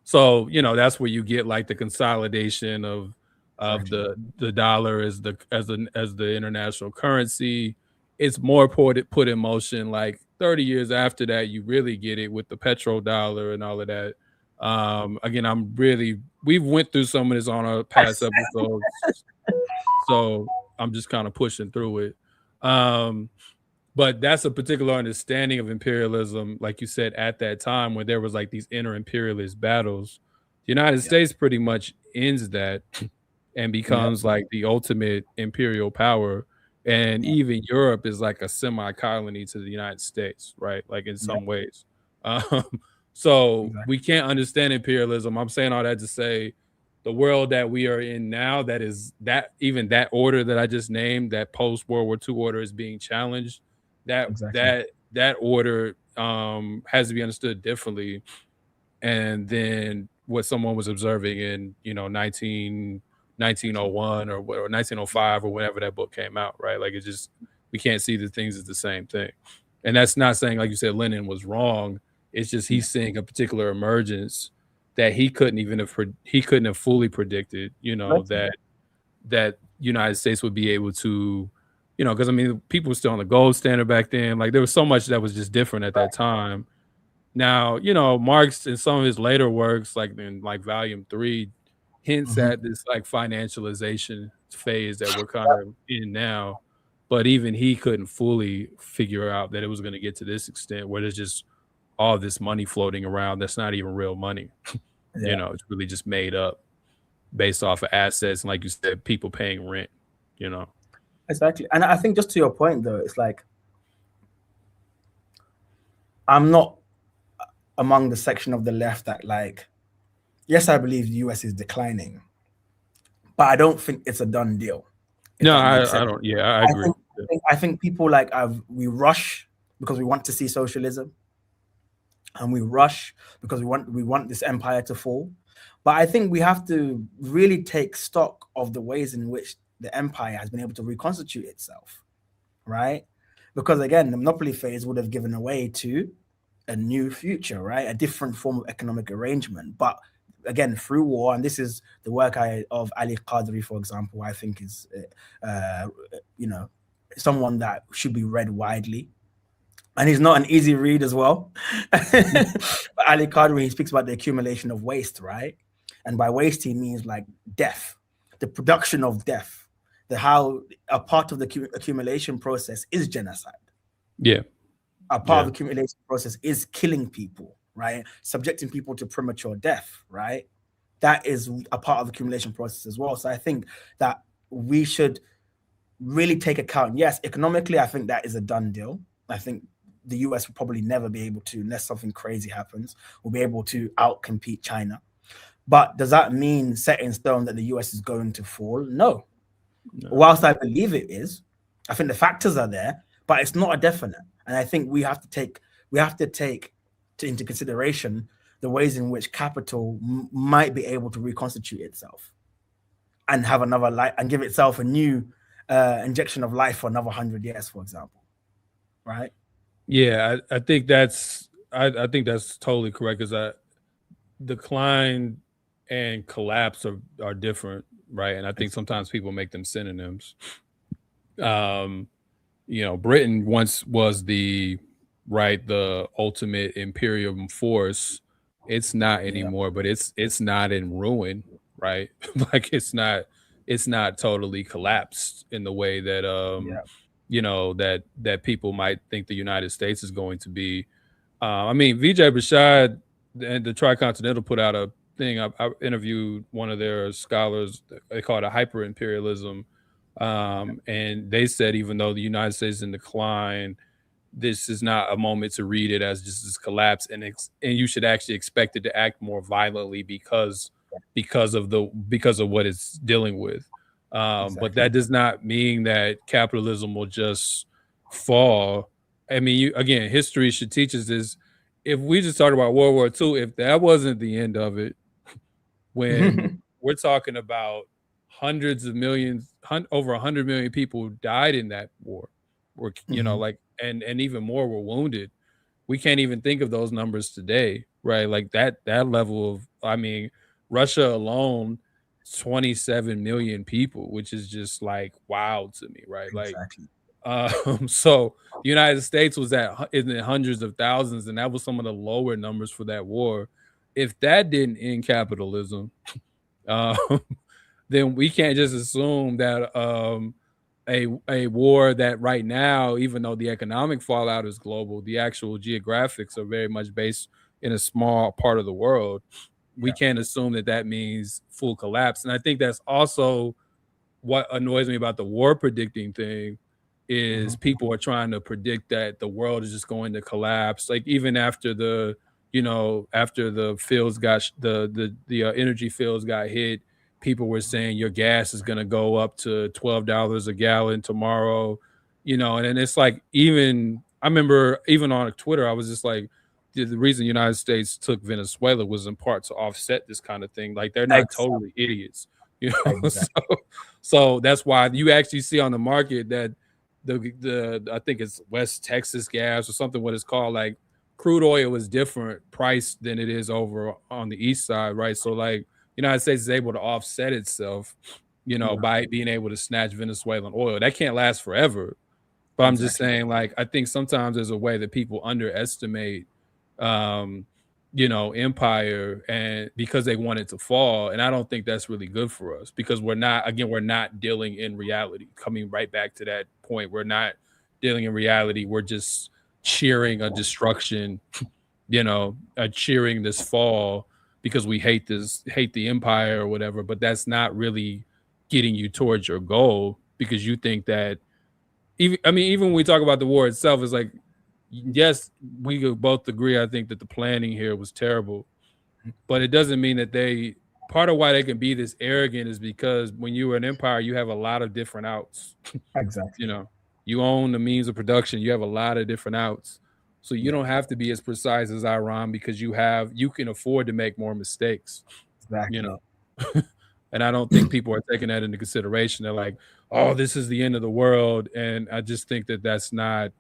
so that's where you get like the consolidation of Exactly. the dollar as the international currency. It's more put in motion like 30 years after that. You really get it with the petrodollar and all of that. Again, we've went through some of this on our past episodes, so I'm just kind of pushing through it. Um, but that's a particular understanding of imperialism, like you said, at that time when there was like these inner imperialist battles. The United Yeah. States pretty much ends that and Yeah. becomes like the ultimate imperial power. And Yeah. even Europe is like a semi-colony to the United States, right? Like in Yeah. some ways. Um, so Exactly. we can't understand imperialism. I'm saying all that to say the world that we are in now, that is that even that order that I just named, that post World War II order, is being challenged. That Exactly. that that order has to be understood differently, and then what someone was observing in 1901 or 1905 or whenever that book came out, right? Like it's just we can't see the things as the same thing. And that's not saying, like you said, Lenin was wrong. It's just Yeah. he's seeing a particular emergence that he couldn't have fully predicted, Exactly. that United States would be able to, because I mean people were still on the gold standard back then. Like there was so much that was just different at that Right. time. Now, Marx in some of his later works, like in like volume 3, hints Hmm. at this like financialization phase that we're kind of in now. But even he couldn't fully figure out that it was going to get to this extent where there's just all this money floating around that's not even real money. Yeah. It's really just made up based off of assets and, like you said, people paying rent, you know. Exactly. And I think just to your point though, it's like I'm not among the section of the left that like, yes, I believe the US is declining, but I don't think it's a done deal, if No, that makes I sense. don't. Yeah, I I agree. think I think people like we rush because we want to see socialism, and we rush because we want this empire to fall. But I think we have to really take stock of the ways in which the empire has been able to reconstitute itself, right? Because again, the monopoly phase would have given away to a new future, right? A different form of economic arrangement. But again, through war, and this is the work of Ali Qadri, for example, I think is, uh, you know, someone that should be read widely. And he's not an easy read as well. But Ali Qadri, he speaks about the accumulation of waste, right? And by waste, he means like death, the production of death, the how a part of the accumulation process is genocide. Yeah, A part of yeah, the accumulation process is killing people, right? Subjecting people to premature death, right? That is a part of the accumulation process as well. So I think that we should really take account. Yes, economically, I think that is a done deal. I think the US will probably never be able to, unless something crazy happens, will be able to outcompete China. But does that mean set in stone that the US is going to fall? No. no, Whilst I believe it is, I think the factors are there, but it's not a definite. And I think we have to take into consideration the ways in which capital might be able to reconstitute itself. and have another life and give itself a new injection of life for another 100 years, for example, right? Yeah, I think I think that's totally correct. Because decline and collapse are different, right? And I think sometimes people make them synonyms. Um, Britain once was the ultimate imperial force. It's not Yeah, anymore, but it's not in ruin, right? Like it's not totally collapsed in the way that yeah, that people might think the United States is going to be. I mean, VJ Bashad and the Tricontinental put out a thing. I interviewed one of their scholars. They call it a hyper imperialism, and they said even though the United States is in decline, this is not a moment to read it as just this collapse, and you should actually expect it to act more violently because of what it's dealing with. But exactly. that does not mean that capitalism will just fall. I mean, again, history should teach us this. If we just talk about World War II, if that wasn't the end of it, when we're talking about hundreds of millions, over 100 million people died in that war, or Hmm. like, and even more were wounded. We can't even think of those numbers today, right? Like that level of, I mean, Russia alone, 27 million people, which is just like wow to me, right? Like, Exactly. so the United States was in the hundreds of thousands, and that was some of the lower numbers for that war. If that didn't end capitalism, um, then we can't just assume that a war that right now, even though the economic fallout is global, the actual geographics are very much based in a small part of the world. We Yeah. can't assume that that means full collapse. And I think that's also what annoys me about the war predicting thing is Hmm. people are trying to predict that the world is just going to collapse. Like even after after the fields got the energy fields got hit, people were saying your gas is going to go up to $12 a gallon tomorrow. And then it's like, even I remember even on Twitter, I was just like, the reason the United States took Venezuela was in part to offset this kind of thing. Like they're not Exactly. totally idiots, so Exactly. so that's why you actually see on the market that the I think it's West Texas gas or something, what it's called, like crude oil is different price than it is over on the east side, right? So like United States is able to offset itself, Yeah. by being able to snatch Venezuelan oil. That can't last forever. But I'm just Exactly. saying, like, I think sometimes there's a way that people underestimate, um, empire, and because they want it to fall. And I don't think that's really good for us because we're not dealing in reality. Coming right back to that point, we're not dealing in reality. We're just cheering a destruction, cheering this fall because we hate the empire or whatever. But that's not really getting you towards your goal because you think that even when we talk about the war itself, it's like, yes, we could both agree. I think that the planning here was terrible, but it doesn't mean that part of why they can be this arrogant is because when you are an empire, you have a lot of different outs. you Exactly. know, you own the means of production. You have a lot of different outs, so you Yeah. don't have to be as precise as Iran because you can afford to make more mistakes. You Exactly. know, and I don't think people are taking that into consideration. They're like, "Oh, this is the end of the world," and I just think that that's not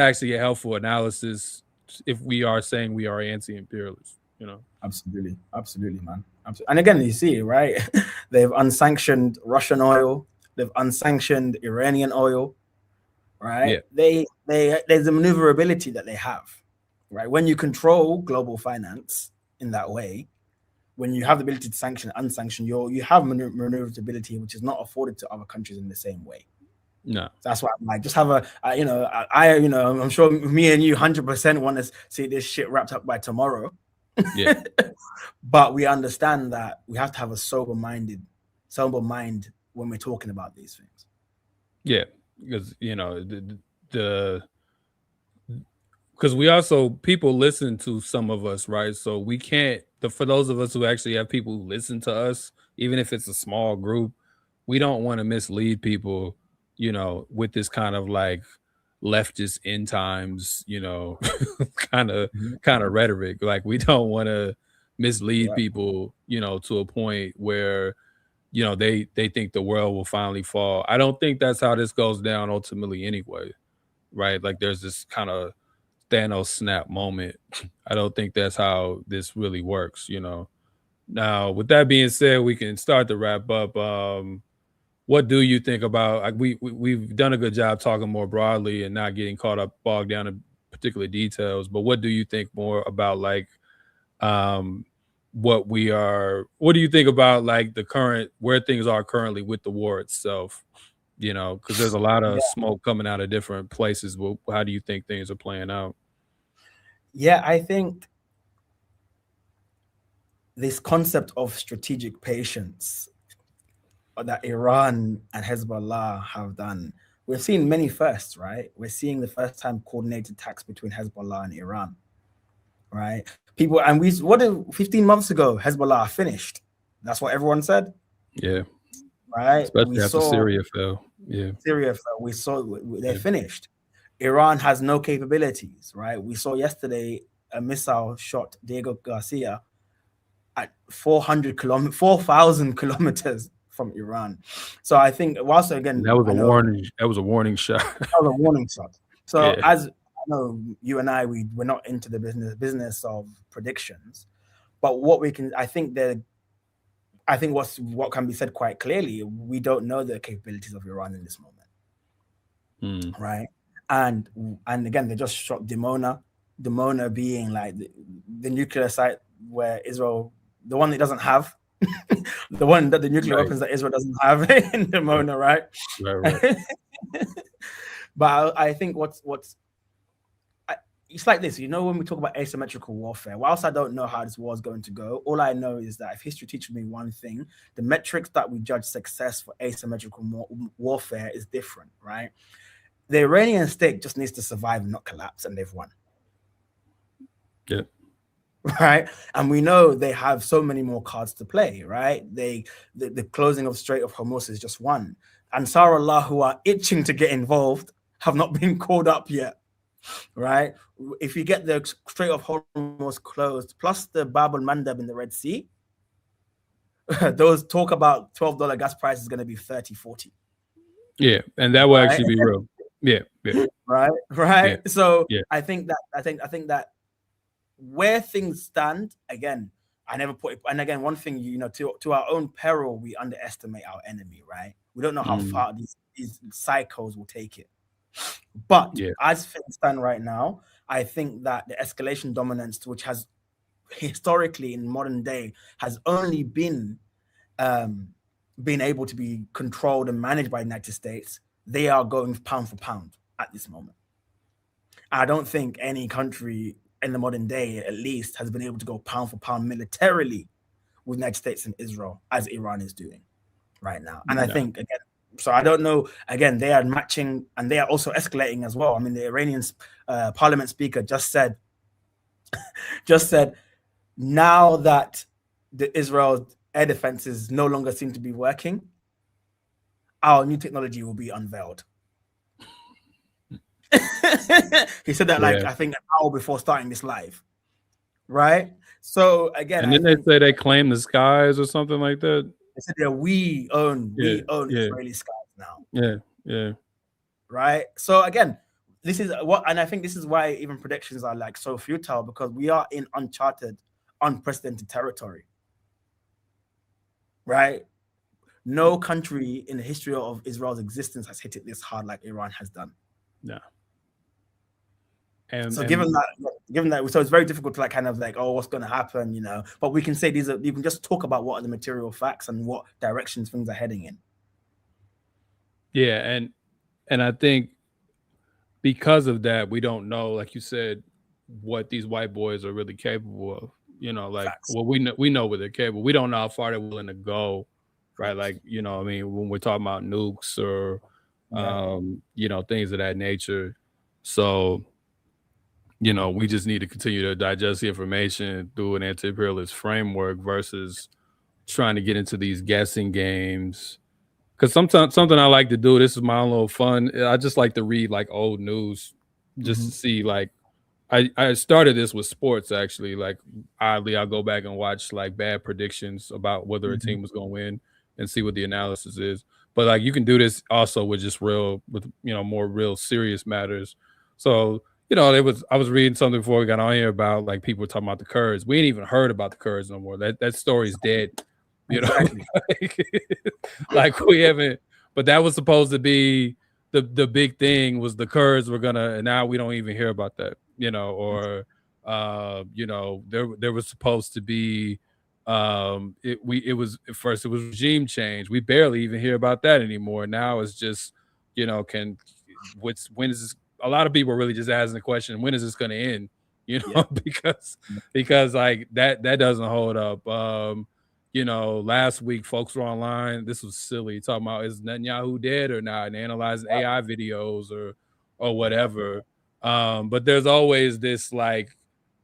actually a helpful analysis if we are saying we are anti-imperialists. Absolutely. Absolutely, man. Absolutely. And again, you see, right? They've unsanctioned Russian oil. They've unsanctioned Iranian oil. Right? Yeah, There's a maneuverability that they have. Right? When you control global finance in that way, when you have the ability to sanction and unsanction, you have maneuverability, which is not afforded to other countries in the same way. no, So that's why I'm like, just have I'm sure me and you 100% want to see this shit wrapped up by tomorrow. yeah, But we understand that we have to have a sober mind when we're talking about these things. yeah, because the because we also people listen to some of us, right? So we can't for those of us who actually have people who listen to us, even if it's a small group, we don't want to mislead people, with this kind of like leftist end times, kind of Mhm. kind of rhetoric. Like we don't want to mislead Right. people, to a point where they think the world will finally fall. I don't think that's how this goes down ultimately anyway, right? Like there's this kind of Thanos snap moment. I don't think that's how this really works. Now, with that being said, we can start to wrap up. What do you think about? Like, we've done a good job talking more broadly and not getting caught up bogged down in particular details. But what do you think more about like um what do you think about like the current where things are currently with the war itself? Because there's a lot of Yeah, smoke coming out of different places. Well, how do you think things are playing out? yeah. I think this concept of strategic patience that Iran and Hezbollah have done, we're seeing many firsts, right? We're seeing the first time coordinated attacks between Hezbollah and Iran, right? People, and we, what did 15 months ago, Hezbollah finished. That's what everyone said, Yeah, right? We especially after saw Syria fell. Yeah, Syria, we saw they're yeah. finished. Iran has no capabilities, right? We saw yesterday a missile shot Diego Garcia at 4,000 kilometers from Iran. So I think, whilst And again, that was I a know warning. That was a warning shot. that was a warning shot. So Yeah, as I know, you and I, we're not into the business of predictions, but what we can, I think what can be said quite clearly, we don't know the capabilities of Iran in this moment, mm, right? And and again, they just shot Dimona being like the nuclear site where Israel, the one that doesn't have, the one that the nuclear right, weapons that Israel doesn't have in right, Dimona, right? right, right. But I think it's like this, when we talk about asymmetrical warfare, whilst I don't know how this war is going to go, all I know is that if history teaches me one thing, the metrics that we judge success for asymmetrical warfare is different, right? The Iranian state just needs to survive and not collapse, and they've won. Yeah, Right, and we know they have so many more cards to play, right? The closing of Strait of Hormuz is just one. Ansar Allah, who are itching to get involved, have not been called up yet, right? If you get the Strait of Hormuz closed, plus the Bab al Mandab in the Red Sea, those talk about $12 gas price is going to be 30, 40, yeah, and that will right? actually be real. Yeah, yeah, Right, yeah, right. So yeah. I think that where things stand, again, I never put it. And again, one thing, to our own peril, we underestimate our enemy, right? We don't know how Mm, far these cycles will take it. But yeah, as things stand right now, I think that the escalation dominance, which has historically in modern day has only um, been able to be controlled and managed by the United States, they are going pound for pound at this moment. I don't think any country in the modern day, at least, has been able to go pound for pound militarily with United States and Israel as Iran is doing right now. And I no, think again, so I don't know. Again, they are matching and they are also escalating as well. I mean, the Iranian parliament speaker just said now that the Israel air defenses no longer seem to be working, our new technology will be unveiled. He said that like yeah. I think an hour before starting this live, right? So again, And I then they think say they claim the skies or something like that. they said that Yeah, we own yeah, Israeli skies now, yeah, yeah, right? So again, this is what, and I think this is why even predictions are like so futile because we are in uncharted, unprecedented territory, right? No country in the history of Israel's existence has hit it this hard like Iran has done. no. And So and given that, so it's very difficult to like kind of like, oh, what's going to happen, But we can say these are. You can just talk about what are the material facts and what directions things are heading in. yeah, and I think because of that, we don't know, like you said, what these white boys are really capable of. Like Facts. well, we know what they're capable. We don't know how far they're willing to go, right? Facts. Like I mean, when we're talking about nukes or Yeah. things of that nature. So we just need to continue to digest the information through an anti-imperialist framework versus trying to get into these guessing games. Because sometimes something I like to do, this is my own little fun. I just like to read like old news just Mm-hmm. to see like I started this with sports actually. Like oddly, I'll go back and watch like bad predictions about whether a Mm-hmm. team was gonna win. and see what the analysis is. But like you can do this also with just real with more real serious matters. So I was reading something before we got on here about like people were talking about the Kurds. We ain't even heard about the Kurds no more. That story's dead. You know, Exactly. like, like we haven't. But that was supposed to be the big thing was the Kurds were gonna, and now we don't even hear about that. Or there was supposed to be it was at first it was regime change. We barely even hear about that anymore. Now it's just can when is this, a lot of people are really just asking the question, when is this going to end? Yeah. Because like that doesn't hold up. Last week folks were online, this was silly, talking about is Netanyahu dead or not, and analyzing AI videos or whatever. But there's always this like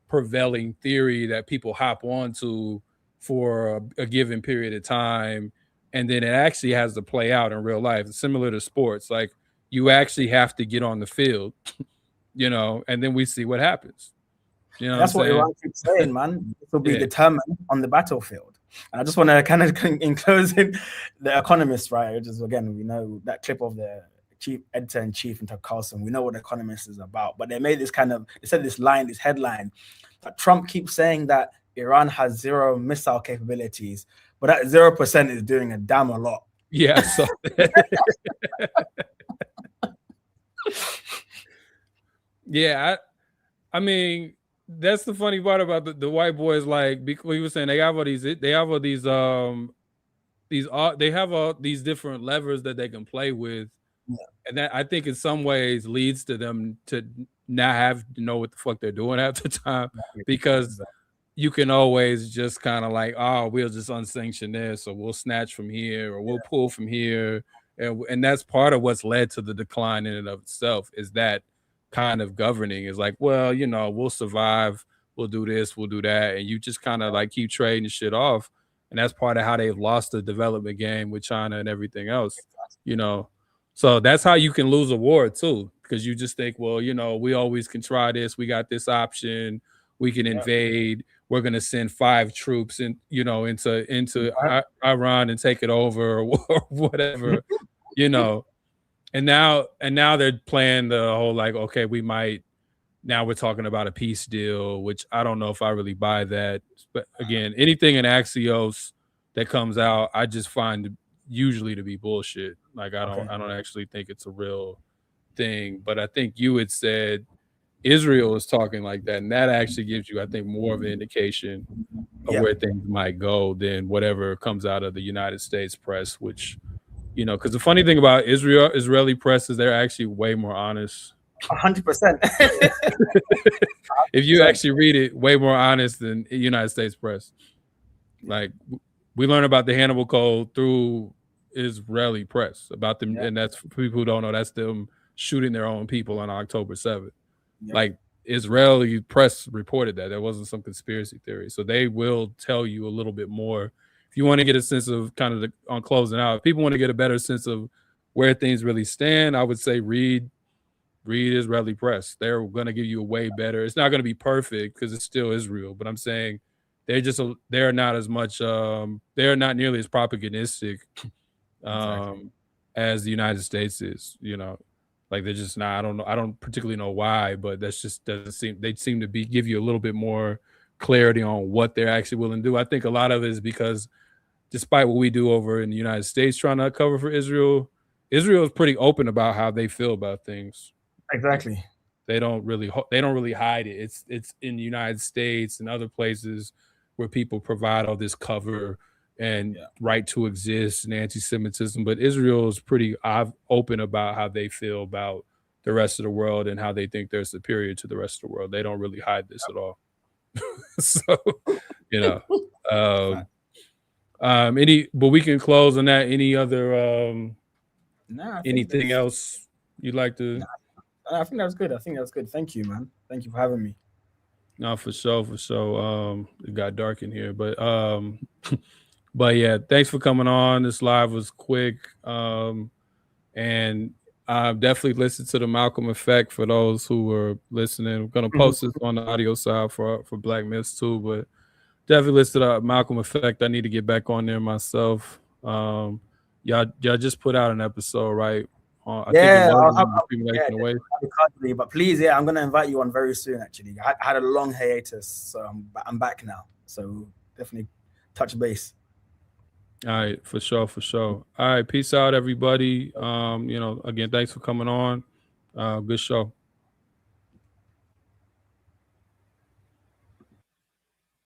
prevailing theory that people hop onto for a given period of time, and then it actually has to play out in real life. It's similar to sports. Like you actually have to get on the field, and then we see what happens. You know And what I'm that's what saying? Iran keeps saying, man. This will be Yeah. determined on the battlefield. And I just want to kind of in closing, The Economist, right? Which is again, we know that clip of the chief editor in chief in Tucker Carlson. We know what The Economist is about, but they made this they said this line, this headline, that Trump keeps saying that Iran has zero missile capabilities, but that 0% is doing a damn a lot. Yeah. So yeah, I mean, that's the funny part about the white boys. Like we were saying, they have all these they have all these different levers that they can play with, Yeah. and that I think in some ways leads to them to not have to know what the fuck they're doing at the time, because you can always just kind of like, oh, we'll just unsanction this, or we'll snatch from here, or we'll pull from here, and that's part of what's led to the decline in and of itself, is that kind of governing is like, well, we'll survive, we'll do this, we'll do that, and you just kind of like keep trading shit off, and that's part of how they've lost the development game with China and everything else, you know. So that's how you can lose a war too, because you just think, well, we always can try this, we got this option, we can invade, we're going to send 5 troops into Iran and take it over or whatever, you know. And now they're playing the whole like, okay, we might, now we're talking about a peace deal, which I don't know if I really buy that. But again, anything in Axios that comes out, I just find usually to be bullshit. Like I don't actually think it's a real thing. But I think you had said Israel is talking like that, and that actually gives you, I think, more of an indication of where things might go than whatever comes out of the United States press, which, because the funny thing about Israeli press is they're actually way more honest. 100%. If you actually read it, way more honest than United States press. Like we learn about the Hannibal Code through Israeli press about them, and that's for people who don't know, that's them shooting their own people on October 7th. Like Israeli press reported that there wasn't some conspiracy theory, so they will tell you a little bit more if you want to get a sense of kind of on closing out. If people want to get a better sense of where things really stand, I would say read Israeli press. They're going to give you a way better. It's not going to be perfect because it's still Israel, but I'm saying they're not as much they're not nearly as propagandistic as the United States is, like they're just not. I don't particularly know why, but that's just doesn't seem, they seem to give you a little bit more clarity on what they're actually willing to do. I think a lot of it is because despite what we do over in the United States trying to cover for Israel is pretty open about how they feel about things. Exactly. They don't really hide it. It's in the United States and other places where people provide all this cover and right to exist and anti-Semitism, but Israel is pretty open about how they feel about the rest of the world and how they think they're superior to the rest of the world. They don't really hide this at all. So, but we can close on that. Any other anything else you'd like to? I think that was good. Thank you, man. Thank you for having me. No, for sure. It got dark in here, but but yeah, thanks for coming on. This live was quick, and I've definitely listened to the Malcolm Effect for those who were listening. We're gonna post this on the audio side for Black Myths too, but definitely listen to the Malcolm Effect. I need to get back on there myself. Y'all just put out an episode, right? I think it Yeah, was yeah, accumulation away. but please, yeah, I'm gonna invite you on very soon. Actually, I had a long hiatus, so I'm back now. So definitely touch base. All right, for sure, for sure. All right, peace out, everybody. Again, thanks for coming on. Good show.